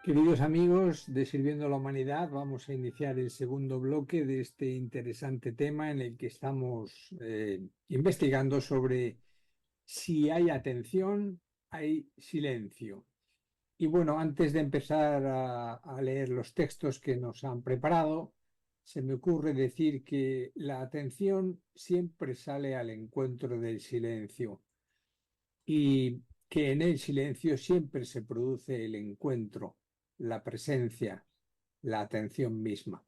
Queridos amigos de Sirviendo a la Humanidad, vamos a iniciar el segundo bloque de este interesante tema en el que estamos investigando sobre si hay atención, hay silencio. Y bueno, antes de empezar a leer los textos que nos han preparado, se me ocurre decir que la atención siempre sale al encuentro del silencio y que en el silencio siempre se produce el encuentro, la presencia, la atención misma.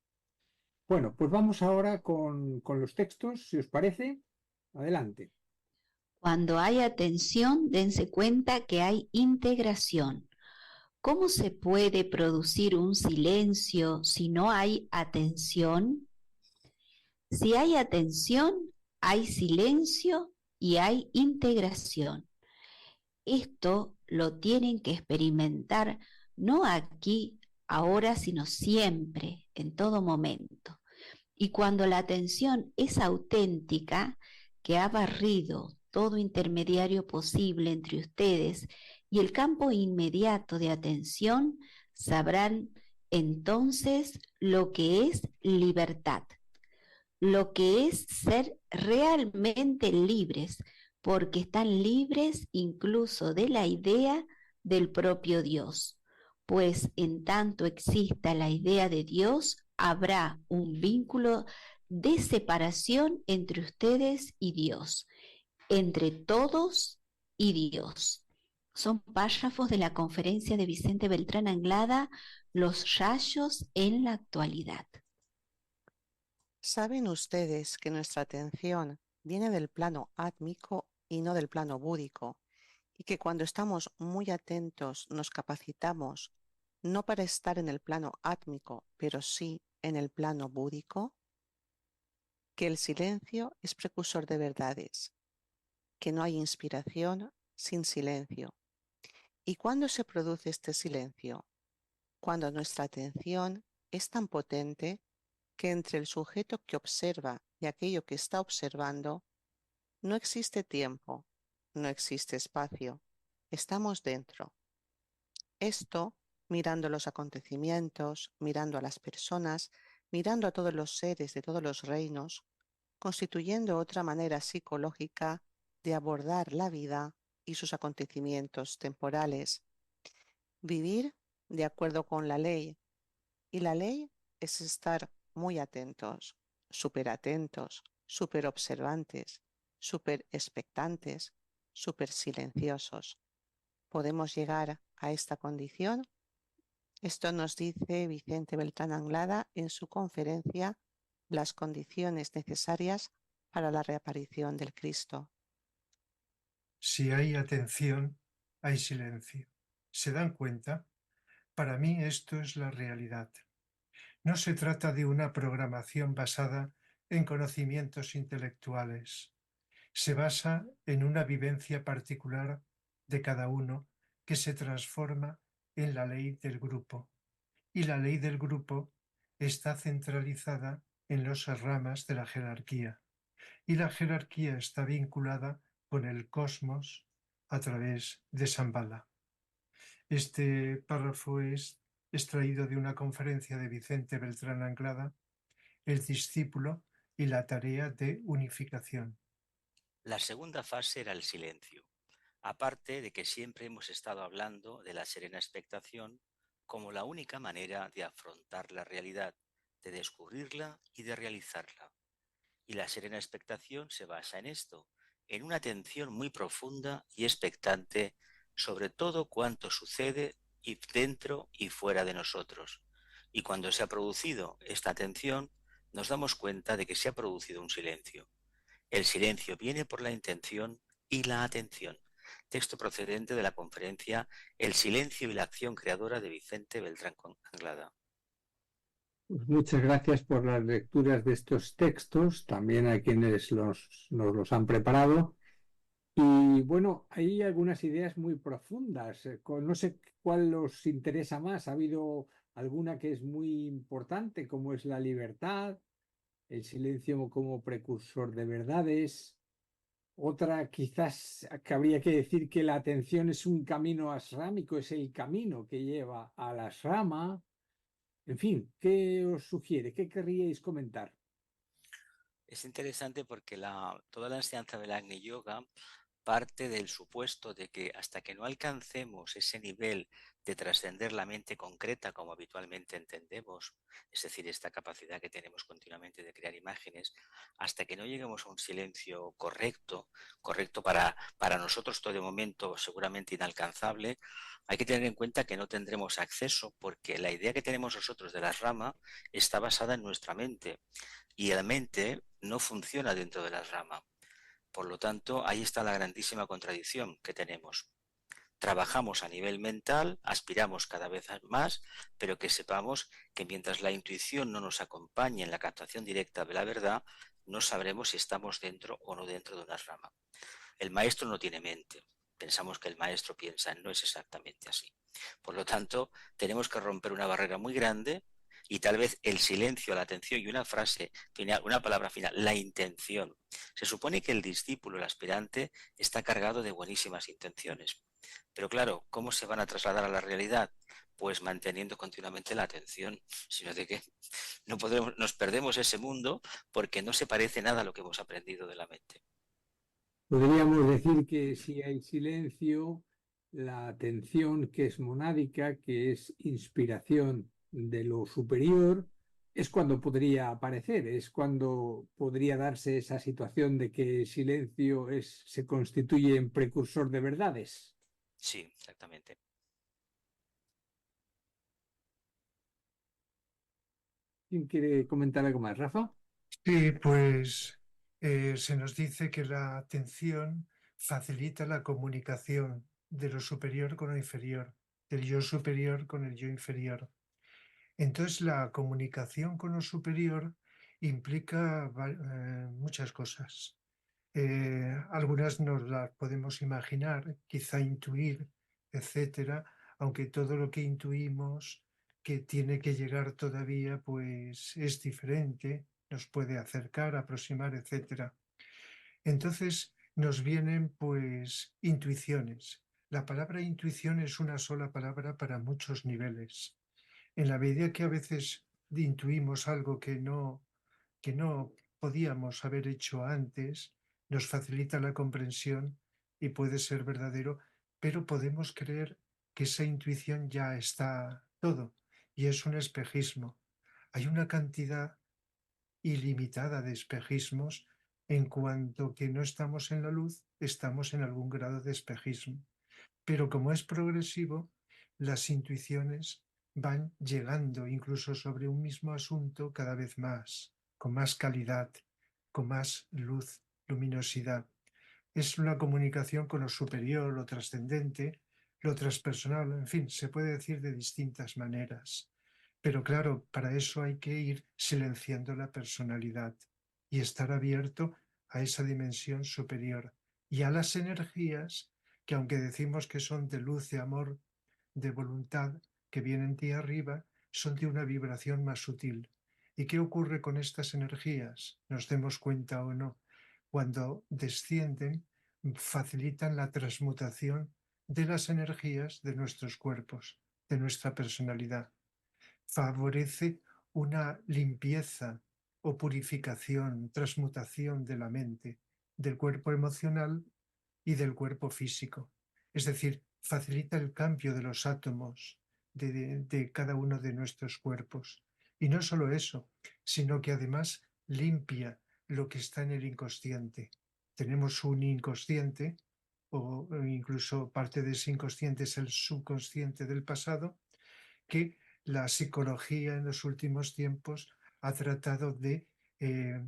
Bueno, pues vamos ahora con los textos, si os parece. Adelante. Cuando hay atención, dense cuenta que hay integración. ¿Cómo se puede producir un silencio si no hay atención? Si hay atención, hay silencio y hay integración. Esto lo tienen que experimentar no aquí, ahora, sino siempre, en todo momento. Y cuando la atención es auténtica, que ha barrido todo intermediario posible entre ustedes y el campo inmediato de atención, sabrán entonces lo que es libertad, lo que es ser realmente libres, porque están libres incluso de la idea del propio Dios. Pues en tanto exista la idea de Dios, habrá un vínculo de separación entre ustedes y Dios, entre todos y Dios. Son párrafos de la conferencia de Vicente Beltrán Anglada, Los rayos en la actualidad. ¿Saben ustedes que nuestra atención viene del plano átmico y no del plano búdico? Y que cuando estamos muy atentos nos capacitamos no para estar en el plano átmico, pero sí en el plano búdico. Que el silencio es precursor de verdades, que no hay inspiración sin silencio. ¿Y cuándo se produce este silencio? Cuando nuestra atención es tan potente que entre el sujeto que observa y aquello que está observando no existe tiempo, no existe espacio, estamos dentro. Esto mirando los acontecimientos, mirando a las personas, mirando a todos los seres de todos los reinos, constituyendo otra manera psicológica de abordar la vida y sus acontecimientos temporales. Vivir de acuerdo con la ley. Y la ley es estar muy atentos, súper observantes, súper expectantes, súper silenciosos. ¿Podemos llegar a esta condición? Esto nos dice Vicente Beltrán Anglada en su conferencia Las condiciones necesarias para la reaparición del Cristo. Si hay atención, hay silencio. ¿Se dan cuenta? Para mí esto es la realidad. No se trata de una programación basada en conocimientos intelectuales. Se basa en una vivencia particular de cada uno que se transforma en la ley del grupo. Y la ley del grupo está centralizada en las ramas de la jerarquía. Y la jerarquía está vinculada con el cosmos a través de Shambhala. Este párrafo es extraído de una conferencia de Vicente Beltrán Anglada, El discípulo y la tarea de unificación. La segunda fase era el silencio, aparte de que siempre hemos estado hablando de la serena expectación como la única manera de afrontar la realidad, de descubrirla y de realizarla. Y la serena expectación se basa en esto, en una atención muy profunda y expectante sobre todo cuanto sucede dentro y fuera de nosotros. Y cuando se ha producido esta atención, nos damos cuenta de que se ha producido un silencio. El silencio viene por la intención y la atención. Texto procedente de la conferencia El silencio y la acción creadora de Vicente Beltrán Anglada. Pues muchas gracias por las lecturas de estos textos, también a quienes nos los han preparado. Y bueno, hay algunas ideas muy profundas. No sé cuál os interesa más. Ha habido alguna que es muy importante, como es la libertad, el silencio como precursor de verdades. Otra quizás que habría que decir que la atención es un camino ashrámico, es el camino que lleva a la ashrama. En fin, ¿qué os sugiere? ¿Qué querríais comentar? Es interesante porque toda la enseñanza del Agni Yoga parte del supuesto de que hasta que no alcancemos ese nivel de trascender la mente concreta como habitualmente entendemos, es decir, esta capacidad que tenemos continuamente de crear imágenes, hasta que no lleguemos a un silencio correcto para nosotros todo de momento seguramente inalcanzable, hay que tener en cuenta que no tendremos acceso porque la idea que tenemos nosotros de la rama está basada en nuestra mente y la mente no funciona dentro de la rama. Por lo tanto, ahí está la grandísima contradicción que tenemos. Trabajamos a nivel mental, aspiramos cada vez más, pero que sepamos que mientras la intuición no nos acompañe en la captación directa de la verdad, no sabremos si estamos dentro o no dentro de una rama. El maestro no tiene mente. Pensamos que el maestro piensa, no es exactamente así. Por lo tanto, tenemos que romper una barrera muy grande y tal vez el silencio, la atención y una frase final, una palabra final, la intención. Se supone que el discípulo, el aspirante, está cargado de buenísimas intenciones. Pero claro, ¿cómo se van a trasladar a la realidad? Pues manteniendo continuamente la atención, sino de que nos perdemos ese mundo porque no se parece nada a lo que hemos aprendido de la mente. Podríamos decir que si hay silencio, la atención que es monádica, que es inspiración de lo superior, es cuando podría aparecer, es cuando podría darse esa situación de que el silencio se constituye en precursor de verdades. Sí, exactamente. ¿Quién quiere comentar algo más, Rafa? Sí, pues se nos dice que la atención facilita la comunicación de lo superior con lo inferior, del yo superior con el yo inferior. Entonces, la comunicación con lo superior implica muchas cosas. Algunas nos las podemos imaginar, quizá intuir, etcétera, aunque todo lo que intuimos que tiene que llegar todavía, pues es diferente, nos puede acercar, aproximar, etcétera. Entonces nos vienen pues intuiciones. La palabra intuición es una sola palabra para muchos niveles. En la medida que a veces intuimos algo que no podíamos haber hecho antes, nos facilita la comprensión y puede ser verdadero, pero podemos creer que esa intuición ya está todo y es un espejismo. Hay una cantidad ilimitada de espejismos en cuanto que no estamos en la luz, estamos en algún grado de espejismo. Pero como es progresivo, las intuiciones van llegando incluso sobre un mismo asunto cada vez más, con más calidad, con más luz, luminosidad. Es una comunicación con lo superior, lo trascendente, lo transpersonal, en fin, se puede decir de distintas maneras. Pero claro, para eso hay que ir silenciando la personalidad y estar abierto a esa dimensión superior y a las energías que aunque decimos que son de luz, de amor, de voluntad, que vienen de arriba, son de una vibración más sutil. ¿Y qué ocurre con estas energías? Nos demos cuenta o no. Cuando descienden, facilitan la transmutación de las energías de nuestros cuerpos, de nuestra personalidad. Favorece una limpieza o purificación, transmutación de la mente, del cuerpo emocional y del cuerpo físico. Es decir, facilita el cambio de los átomos de cada uno de nuestros cuerpos. Y no solo eso, sino que además limpia lo que está en el inconsciente. Tenemos un inconsciente, o incluso parte de ese inconsciente es el subconsciente del pasado, que la psicología en los últimos tiempos ha tratado de eh,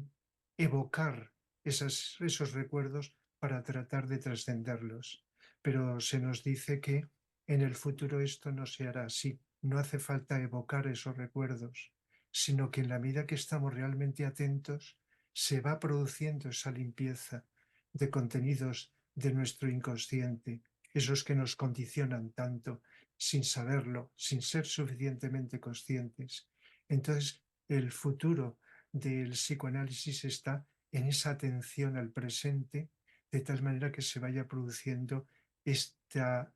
evocar esos recuerdos para tratar de trascenderlos. Pero se nos dice que en el futuro esto no se hará así. No hace falta evocar esos recuerdos, sino que en la medida que estamos realmente atentos, se va produciendo esa limpieza de contenidos de nuestro inconsciente, esos que nos condicionan tanto sin saberlo, sin ser suficientemente conscientes. Entonces, el futuro del psicoanálisis está en esa atención al presente, de tal manera que se vaya produciendo esta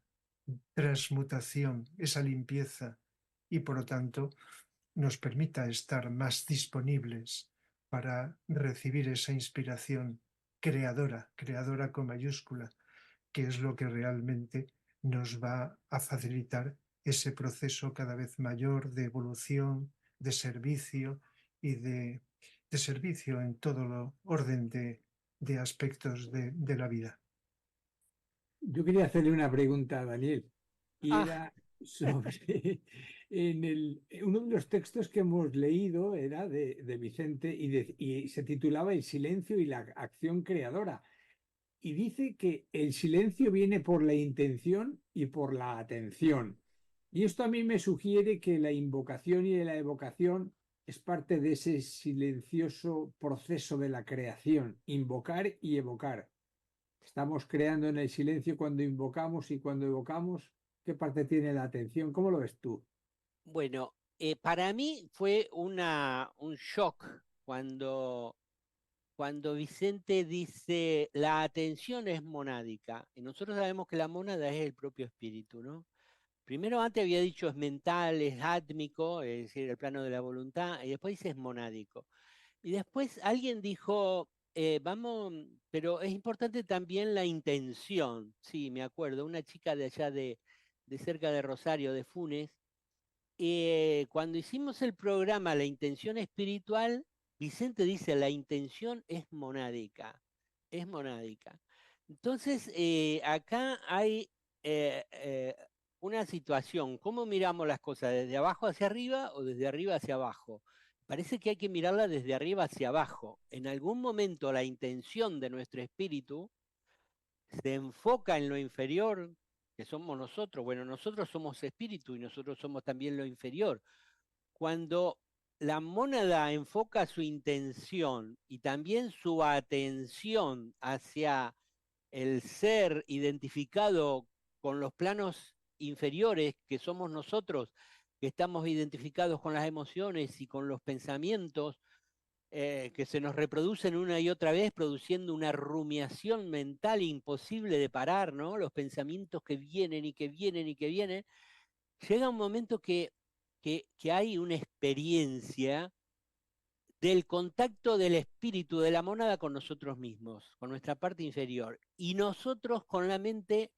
transmutación, esa limpieza, y por lo tanto nos permita estar más disponibles para recibir esa inspiración creadora, creadora con mayúscula, que es lo que realmente nos va a facilitar ese proceso cada vez mayor de evolución, de servicio y de servicio en todo lo orden de aspectos de la vida. Yo quería hacerle una pregunta a Daniel y Ah, era sobre uno de los textos que hemos leído era de Vicente y se titulaba El silencio y la acción creadora. Y dice que el silencio viene por la intención y por la atención. Y esto a mí me sugiere que la invocación y la evocación es parte de ese silencioso proceso de la creación, invocar y evocar. Estamos creando en el silencio cuando invocamos y cuando evocamos. ¿Qué parte tiene la atención? ¿Cómo lo ves tú? bueno, para mí fue un shock cuando Vicente dice la atención es monádica. Y nosotros sabemos que la mónada es el propio espíritu, ¿no? Primero antes había dicho es mental, es átmico, es decir, el plano de la voluntad, y después dice es monádico. Y después alguien dijo, vamos, pero es importante también la intención. Sí, me acuerdo, una chica de allá de cerca de Rosario, de Funes, cuando hicimos el programa La Intención Espiritual, Vicente dice, la intención es monádica, es monádica. Entonces, acá hay una situación, ¿cómo miramos las cosas? ¿Desde abajo hacia arriba o desde arriba hacia abajo? Parece que hay que mirarla desde arriba hacia abajo. En algún momento la intención de nuestro espíritu se enfoca en lo inferior, que somos nosotros. Bueno, nosotros somos espíritu y nosotros somos también lo inferior. Cuando la mónada enfoca su intención y también su atención hacia el ser identificado con los planos inferiores, que somos nosotros, que estamos identificados con las emociones y con los pensamientos, que se nos reproducen una y otra vez, produciendo una rumiación mental imposible de parar, ¿no? Los pensamientos que vienen y que vienen y que vienen. Llega un momento que hay una experiencia del contacto del espíritu de la mónada con nosotros mismos, con nuestra parte inferior. Y nosotros con la mente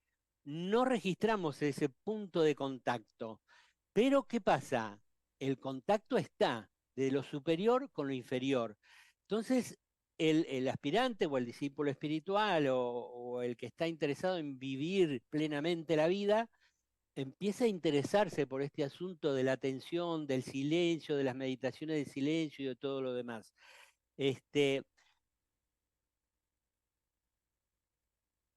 no registramos ese punto de contacto. Pero ¿qué pasa? El contacto está de lo superior con lo inferior. Entonces, el aspirante o el discípulo espiritual o el que está interesado en vivir plenamente la vida, empieza a interesarse por este asunto de la atención, del silencio, de las meditaciones de silencio y de todo lo demás.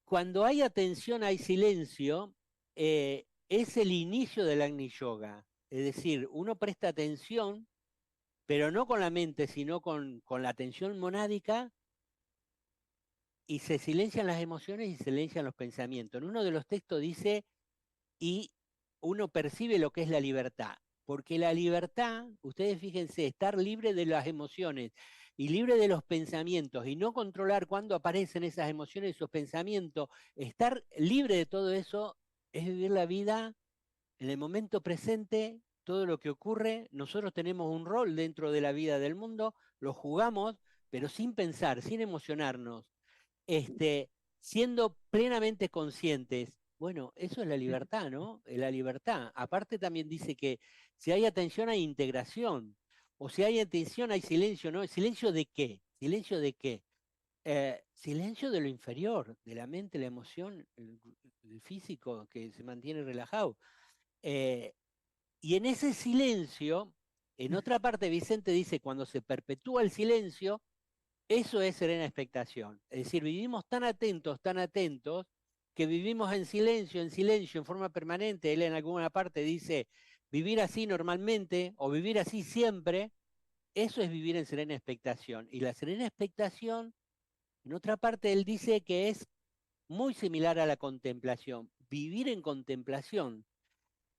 Cuando hay atención, hay silencio, es el inicio del Agni Yoga. Es decir, uno presta atención, pero no con la mente, sino con la atención monádica, y se silencian las emociones y se silencian los pensamientos. En uno de los textos dice, y uno percibe lo que es la libertad. Porque la libertad, ustedes fíjense, estar libre de las emociones y libre de los pensamientos y no controlar cuándo aparecen esas emociones, esos pensamientos, estar libre de todo eso es vivir la vida en el momento presente. Todo lo que ocurre, nosotros tenemos un rol dentro de la vida del mundo, lo jugamos, pero sin pensar, sin emocionarnos, siendo plenamente conscientes. Bueno, eso es la libertad, ¿no? La libertad. Aparte también dice que si hay atención hay integración, o si hay atención hay silencio, ¿no? ¿Silencio de qué? ¿Silencio de qué? Silencio de lo inferior, de la mente, la emoción, el físico que se mantiene relajado. Y en ese silencio, en otra parte Vicente dice, cuando se perpetúa el silencio, eso es serena expectación. Es decir, vivimos tan atentos, que vivimos en silencio, en forma permanente. Él en alguna parte dice, vivir así normalmente o vivir así siempre, eso es vivir en serena expectación. Y la serena expectación, en otra parte, él dice que es muy similar a la contemplación. Vivir en contemplación,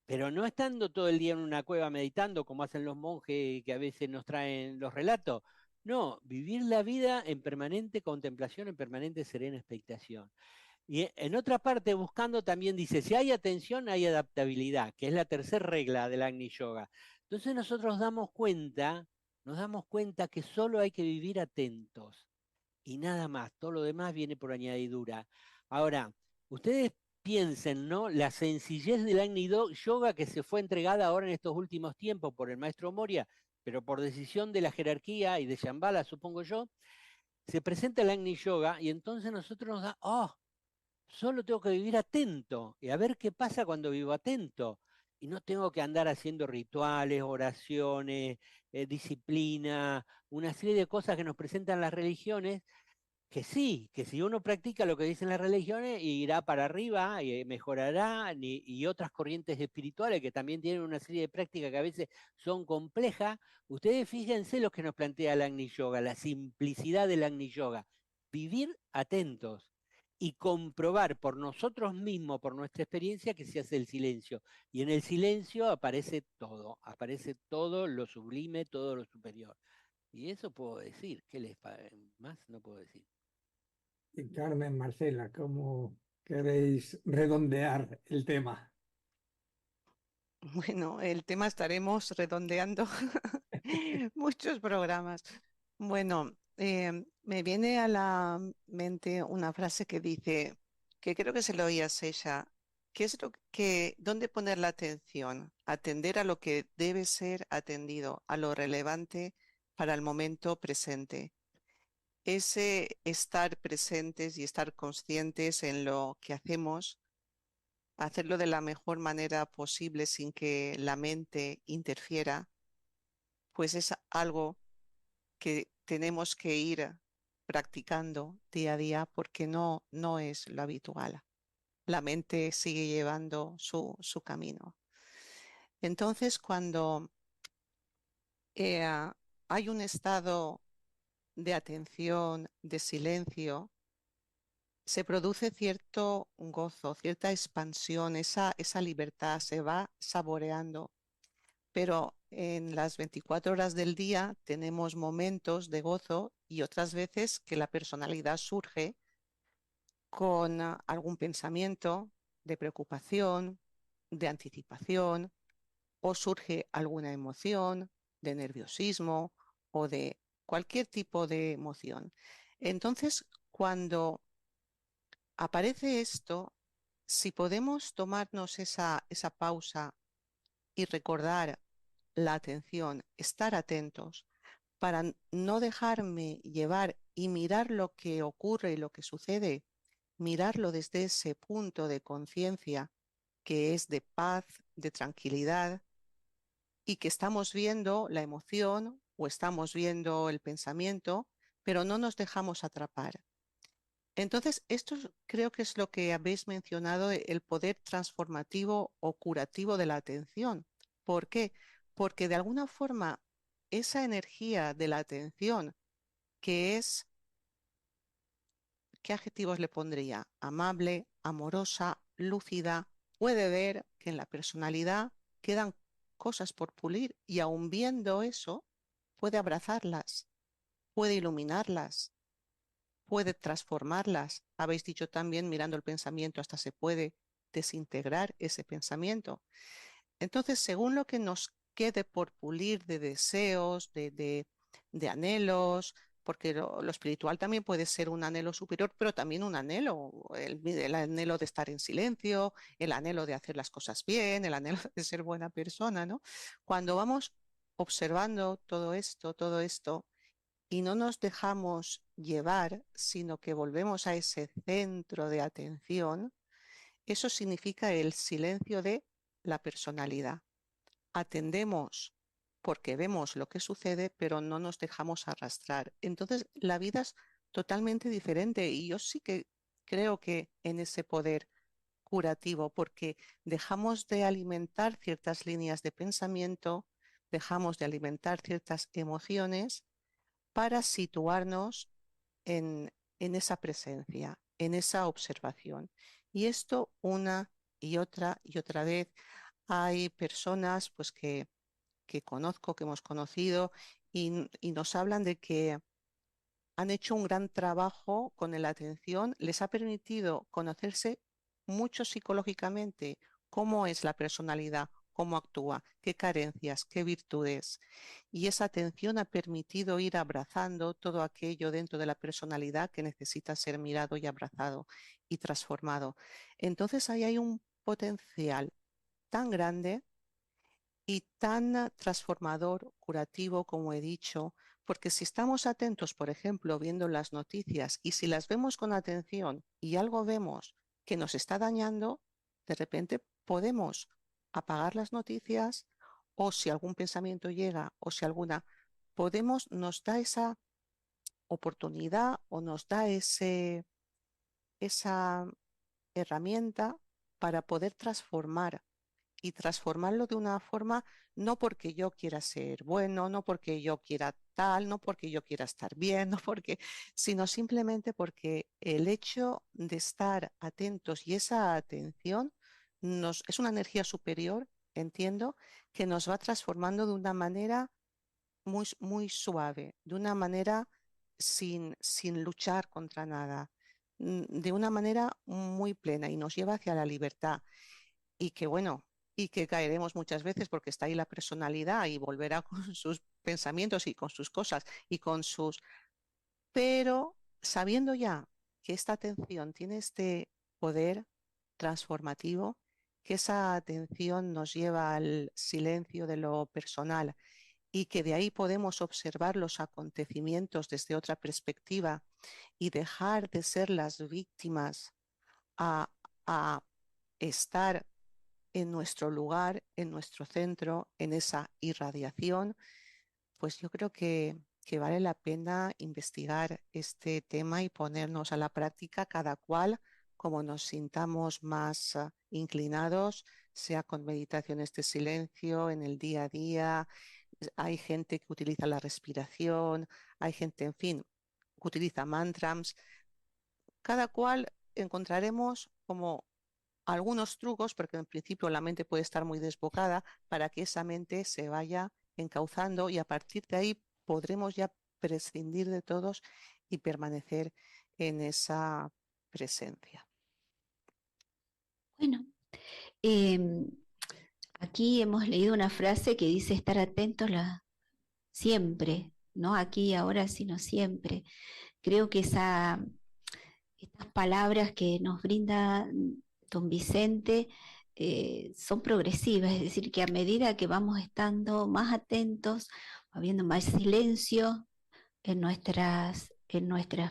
pero no estando todo el día en una cueva meditando como hacen los monjes que a veces nos traen los relatos. No, vivir la vida en permanente contemplación, en permanente serena expectación. Y en otra parte, buscando también dice, si hay atención, hay adaptabilidad, que es la tercera regla del Agni Yoga. Entonces nosotros nos damos cuenta que solo hay que vivir atentos y nada más, todo lo demás viene por añadidura. Ahora, ustedes piensen, ¿no? La sencillez del Agni Yoga que se fue entregada ahora en estos últimos tiempos por el maestro Moria, pero por decisión de la jerarquía y de Shambhala, supongo yo, se presenta el Agni Yoga y entonces nosotros nos da, oh, solo tengo que vivir atento y a ver qué pasa cuando vivo atento. Y no tengo que andar haciendo rituales, oraciones, disciplina, una serie de cosas que nos presentan las religiones, que sí, que si uno practica lo que dicen las religiones, irá para arriba y mejorará, y otras corrientes espirituales que también tienen una serie de prácticas que a veces son complejas. Ustedes fíjense lo que nos plantea el Agni Yoga, la simplicidad del Agni Yoga. Vivir atentos y comprobar por nosotros mismos, por nuestra experiencia, que se hace el silencio. Y en el silencio aparece todo lo sublime, todo lo superior. Y eso puedo decir, ¿qué les más? No puedo decir. Y Carmen, Marcela, ¿cómo queréis redondear el tema? Bueno, el tema estaremos redondeando muchos programas. Bueno, me viene a la mente una frase que dice, que creo que se lo oí a Sesha, ¿qué es dónde poner la atención? Atender a lo que debe ser atendido, a lo relevante para el momento presente. Ese estar presentes y estar conscientes en lo que hacemos hacerlo de la mejor manera posible sin que la mente interfiera, pues es algo que tenemos que ir practicando día a día porque no es lo habitual. La mente sigue llevando su camino. Entonces, cuando eh, hay un estado de atención, de silencio, se produce cierto gozo, cierta expansión, esa libertad se va saboreando. Pero en las 24 horas del día tenemos momentos de gozo y otras veces que la personalidad surge con algún pensamiento de preocupación, de anticipación, o surge alguna emoción de nerviosismo o de cualquier tipo de emoción. Entonces, cuando aparece esto, si podemos tomarnos esa pausa y recordar la atención, estar atentos para no dejarme llevar y mirar lo que ocurre y lo que sucede, mirarlo desde ese punto de conciencia que es de paz, de tranquilidad, y que estamos viendo la emoción o estamos viendo el pensamiento, pero no nos dejamos atrapar. Entonces, esto creo que es lo que habéis mencionado, el poder transformativo o curativo de la atención. ¿Por qué? Porque de alguna forma esa energía de la atención, que es, ¿qué adjetivos le pondría? Amable, amorosa, lúcida, puede ver que en la personalidad quedan cosas por pulir y aun viendo eso, puede abrazarlas, puede iluminarlas, puede transformarlas. Habéis dicho también, mirando el pensamiento, hasta se puede desintegrar ese pensamiento. Entonces, según lo que nos quede por pulir de deseos, de anhelos, porque lo espiritual también puede ser un anhelo superior, pero también un anhelo, el anhelo de estar en silencio, el anhelo de hacer las cosas bien, el anhelo de ser buena persona, ¿no? Cuando vamos observando todo esto, y no nos dejamos llevar, sino que volvemos a ese centro de atención, eso significa el silencio de la personalidad. Atendemos porque vemos lo que sucede, pero no nos dejamos arrastrar. Entonces, la vida es totalmente diferente y yo sí que creo que en ese poder curativo, porque dejamos de alimentar ciertas líneas de pensamiento, dejamos de alimentar ciertas emociones para situarnos en esa presencia, en esa observación. Y esto y otra vez. Hay personas pues que conozco, que hemos conocido y nos hablan de que han hecho un gran trabajo con la atención, les ha permitido conocerse mucho psicológicamente, cómo es la personalidad, cómo actúa, qué carencias, qué virtudes. Y esa atención ha permitido ir abrazando todo aquello dentro de la personalidad que necesita ser mirado y abrazado y transformado. Entonces ahí hay un potencial tan grande y tan transformador, curativo, como he dicho, porque si estamos atentos, por ejemplo, viendo las noticias, y si las vemos con atención y algo vemos que nos está dañando, de repente podemos apagar las noticias, o si algún pensamiento llega, o si nos da esa oportunidad o nos da esa herramienta para poder transformar y transformarlo de una forma, no porque yo quiera ser bueno, no porque yo quiera tal, no porque yo quiera estar bien, no porque, sino simplemente porque el hecho de estar atentos y esa atención es una energía superior, entiendo, que nos va transformando de una manera muy suave, de una manera sin luchar contra nada, de una manera muy plena y nos lleva hacia la libertad. Y que bueno, y que caeremos muchas veces porque está ahí la personalidad y volverá con sus pensamientos y con sus cosas y con sus... Pero sabiendo ya que esta atención tiene este poder transformativo, que esa atención nos lleva al silencio de lo personal y que de ahí podemos observar los acontecimientos desde otra perspectiva y dejar de ser las víctimas a, a estar en nuestro lugar, en nuestro centro, en esa irradiación, pues yo creo que vale la pena investigar este tema y ponernos a la práctica cada cual como nos sintamos más inclinados, sea con meditaciones de silencio en el día a día. Hay gente que utiliza la respiración, hay gente, en fin, que utiliza mantras. Cada cual encontraremos como algunos trucos, porque en principio la mente puede estar muy desbocada, para que esa mente se vaya encauzando y a partir de ahí podremos ya prescindir de todos y permanecer en esa presencia. Bueno, em, aquí hemos leído una frase que dice estar atentos siempre, no aquí y ahora, sino siempre. Creo que estas palabras que nos brinda don Vicente son progresivas, es decir, que a medida que vamos estando más atentos, habiendo más silencio en nuestras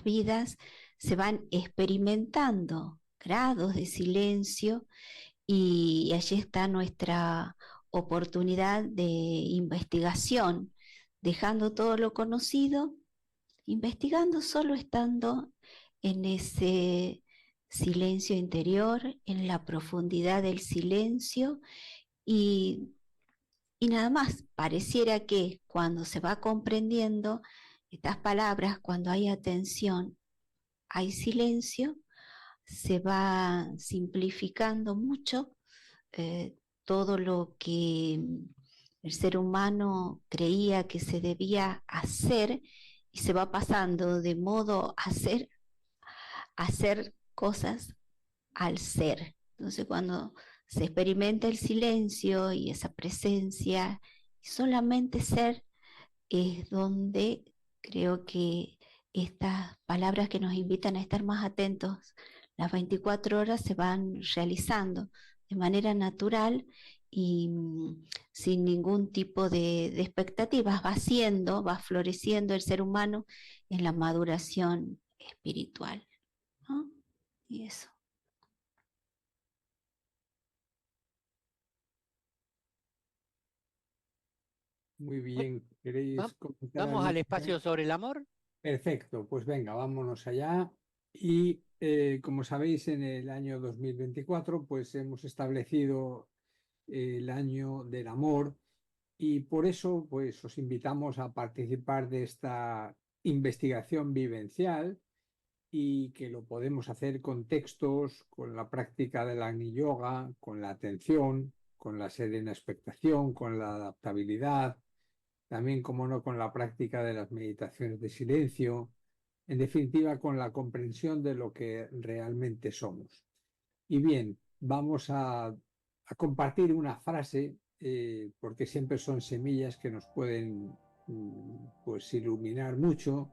vidas, se van experimentando grados de silencio y allí está nuestra oportunidad de investigación, dejando todo lo conocido, investigando solo estando en ese silencio interior, en la profundidad del silencio y nada más. Pareciera que cuando se va comprendiendo estas palabras, cuando hay atención, hay silencio, se va simplificando mucho todo lo que el ser humano creía que se debía hacer y se va pasando de modo a hacer cosas al ser. Entonces cuando se experimenta el silencio y esa presencia y solamente ser, es donde creo que estas palabras que nos invitan a estar más atentos las 24 horas se van realizando de manera natural y sin ningún tipo de expectativas. Va floreciendo el ser humano en la maduración espiritual, ¿no? Y eso. Muy bien, ¿queréis comentar ¿Vamos algo? al espacio sobre el amor? Perfecto, pues venga, vámonos allá. Y como sabéis, en el año 2024, pues hemos establecido el año del amor y por eso, pues os invitamos a participar de esta investigación vivencial y que lo podemos hacer con textos, con la práctica del Agni Yoga, con la atención, con la serena expectación, con la adaptabilidad, también, como no, con la práctica de las meditaciones de silencio, en definitiva, con la comprensión de lo que realmente somos. Y bien, vamos a compartir una frase, porque siempre son semillas que nos pueden pues iluminar mucho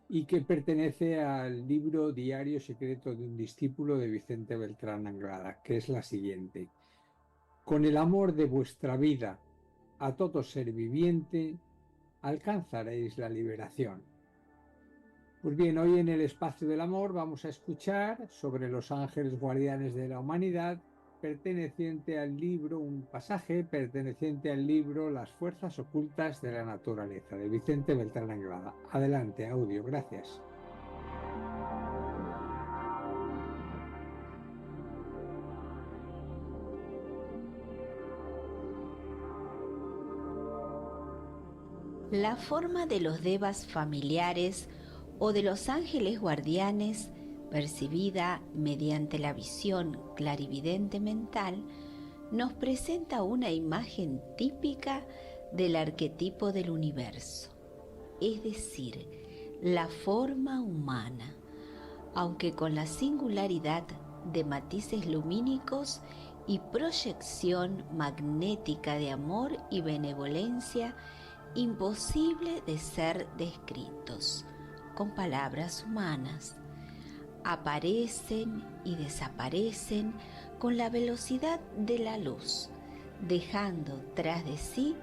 y que pertenece al libro Diario secreto de un discípulo de Vicente Beltrán Anglada, que es la siguiente: con el amor de vuestra vida a todo ser viviente, alcanzaréis la liberación. Pues bien, hoy en el espacio del amor vamos a escuchar sobre los ángeles guardianes de la humanidad, perteneciente al libro, un pasaje perteneciente al libro Las fuerzas ocultas de la naturaleza, de Vicente Beltrán Anglada. Adelante, audio, gracias. La forma de los devas familiares o de los ángeles guardianes, percibida mediante la visión clarividente mental, nos presenta una imagen típica del arquetipo del universo, es decir, la forma humana, aunque con la singularidad de matices lumínicos y proyección magnética de amor y benevolencia imposible de ser descritos con palabras humanas. Aparecen y desaparecen con la velocidad de la luz, dejando tras de sí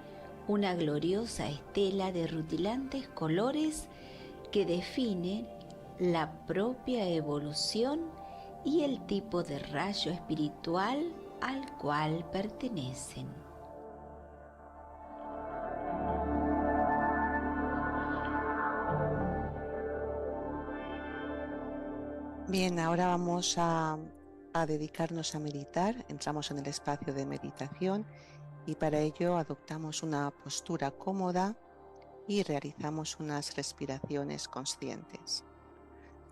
una gloriosa estela de rutilantes colores que definen la propia evolución y el tipo de rayo espiritual al cual pertenecen. Bien, ahora vamos a dedicarnos a meditar. Entramos en el espacio de meditación y para ello adoptamos una postura cómoda y realizamos unas respiraciones conscientes.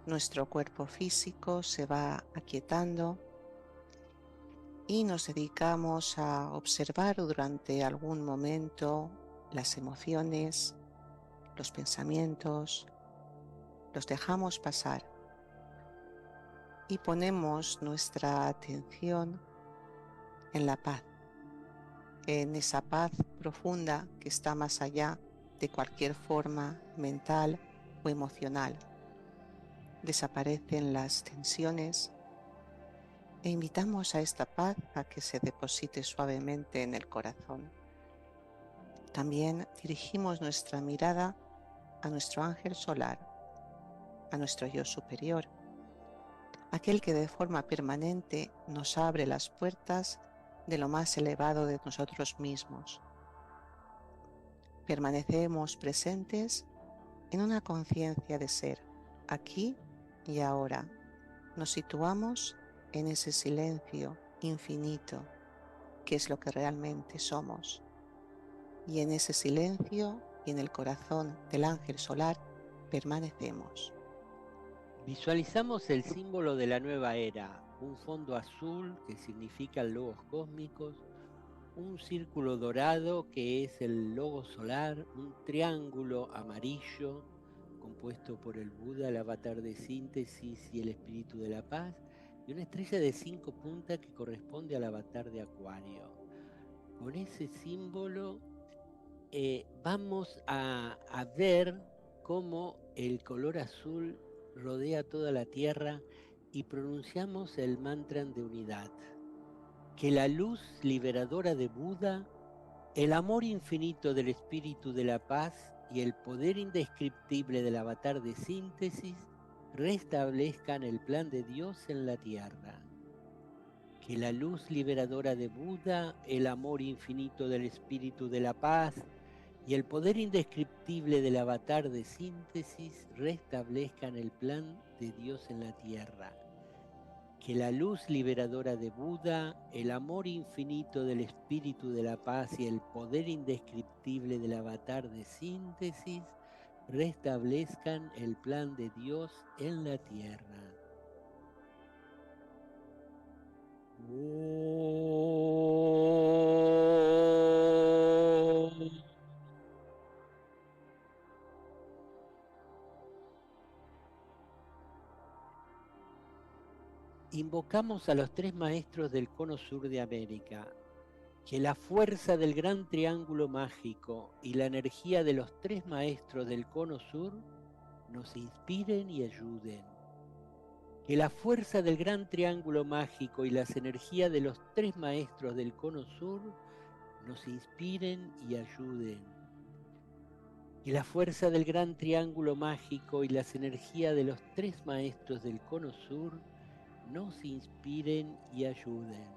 Nuestro cuerpo físico se va aquietando y nos dedicamos a observar durante algún momento las emociones, los pensamientos, los dejamos pasar y ponemos nuestra atención en la paz, en esa paz profunda que está más allá de cualquier forma mental o emocional. Desaparecen las tensiones e invitamos a esta paz a que se deposite suavemente en el corazón. También dirigimos nuestra mirada a nuestro ángel solar, a nuestro yo superior, aquel que de forma permanente nos abre las puertas de lo más elevado de nosotros mismos. Permanecemos presentes en una conciencia de ser, aquí y ahora. Nos situamos en ese silencio infinito, que es lo que realmente somos. Y en ese silencio y en el corazón del ángel solar permanecemos. Visualizamos el símbolo de la nueva era, un fondo azul que significa logos cósmicos, un círculo dorado que es el logo solar, un triángulo amarillo compuesto por el Buda, el avatar de síntesis y el espíritu de la paz, y una estrella de 5 puntas que corresponde al avatar de Acuario. Con ese símbolo vamos a ver cómo el color azul rodea toda la Tierra y pronunciamos el mantra de unidad. Que la luz liberadora de Buda, el amor infinito del espíritu de la paz y el poder indescriptible del avatar de síntesis restablezcan el plan de Dios en la Tierra. Que la luz liberadora de Buda, el amor infinito del espíritu de la paz y el poder indescriptible del avatar de síntesis restablezcan el plan de Dios en la Tierra. Que la luz liberadora de Buda, el amor infinito del espíritu de la paz y el poder indescriptible del avatar de síntesis restablezcan el plan de Dios en la Tierra. Invocamos a los 3 maestros del cono sur de América, que la fuerza del gran triángulo mágico y la energía de los 3 maestros del cono sur nos inspiren y ayuden. Que la fuerza del gran triángulo mágico y las energías de los 3 maestros del cono sur nos inspiren y ayuden. Que la fuerza del gran triángulo mágico y las energías de los 3 maestros del cono sur nos inspiren y ayuden.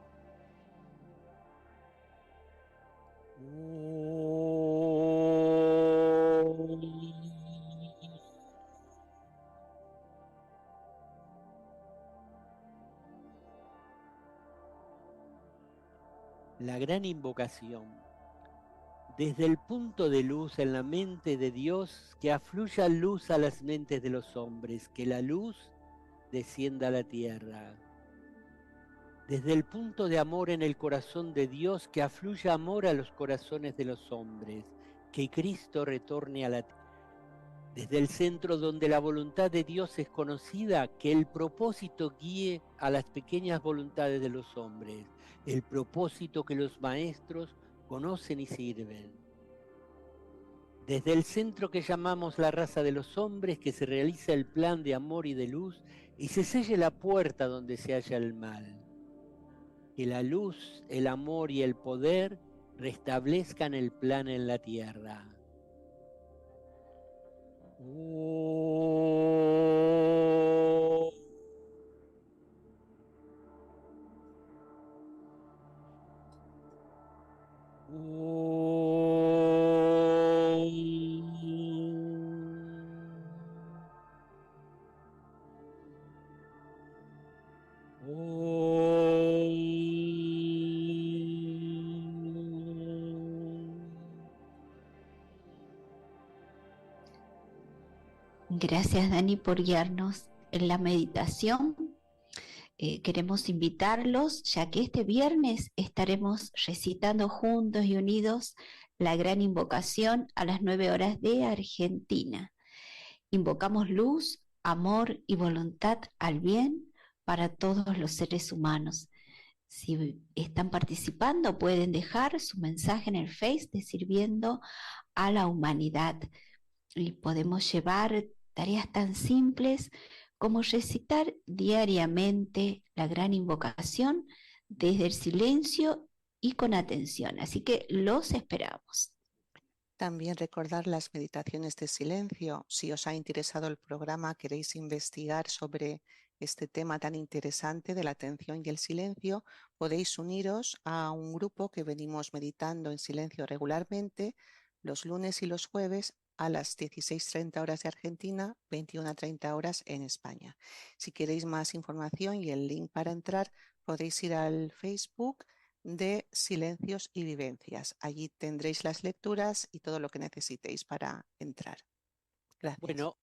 La gran invocación. Desde el punto de luz en la mente de Dios, que afluya luz a las mentes de los hombres, que la luz descienda a la tierra. Desde el punto de amor en el corazón de Dios, que afluya amor a los corazones de los hombres, que Cristo retorne a la tierra. Desde el centro donde la voluntad de Dios es conocida, que el propósito guíe a las pequeñas voluntades de los hombres, el propósito que los maestros conocen y sirven. Desde el centro que llamamos la raza de los hombres, que se realiza el plan de amor y de luz y se selle la puerta donde se halla el mal. Que la luz, el amor y el poder restablezcan el plan en la tierra. Gracias, Dani, por guiarnos en la meditación. Queremos invitarlos, ya que este viernes estaremos recitando juntos y unidos la gran invocación a las 9 horas de Argentina. Invocamos luz, amor y voluntad al bien para todos los seres humanos. Si están participando, pueden dejar su mensaje en el Face de Sirviendo a la Humanidad. Y podemos llevar tareas tan simples como recitar diariamente la gran invocación desde el silencio y con atención. Así que los esperamos. También recordar las meditaciones de silencio. Si os ha interesado el programa, queréis investigar sobre este tema tan interesante de la atención y el silencio, podéis uniros a un grupo que venimos meditando en silencio regularmente los lunes y los jueves a las 16:30 horas de Argentina, 21:30 horas en España. Si queréis más información y el link para entrar, podéis ir al Facebook de Silencios y Vivencias. Allí tendréis las lecturas y todo lo que necesitéis para entrar. Gracias. Bueno,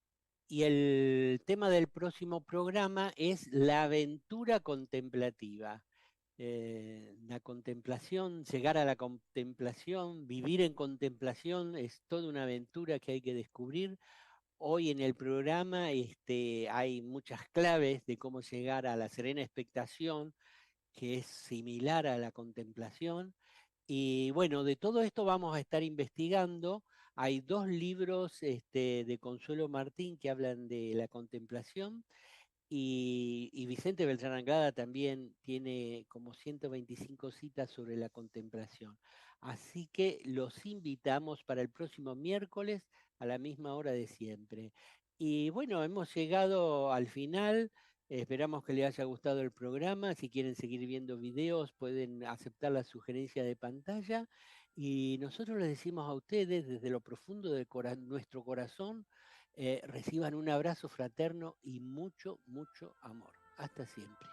y el tema del próximo programa es la aventura contemplativa. La contemplación, llegar a la contemplación, vivir en contemplación es toda una aventura que hay que descubrir. Hoy en el programa hay muchas claves de cómo llegar a la serena expectación, que es similar a la contemplación. Y bueno, de todo esto vamos a estar investigando. Hay 2 libros de Consuelo Martín que hablan de la contemplación y Vicente Beltrán Anglada también tiene como 125 citas sobre la contemplación. Así que los invitamos para el próximo miércoles a la misma hora de siempre. Y bueno, hemos llegado al final. Esperamos que les haya gustado el programa. Si quieren seguir viendo videos, pueden aceptar la sugerencia de pantalla. Y nosotros les decimos a ustedes, desde lo profundo de nuestro corazón, reciban un abrazo fraterno y mucho, mucho amor. Hasta siempre.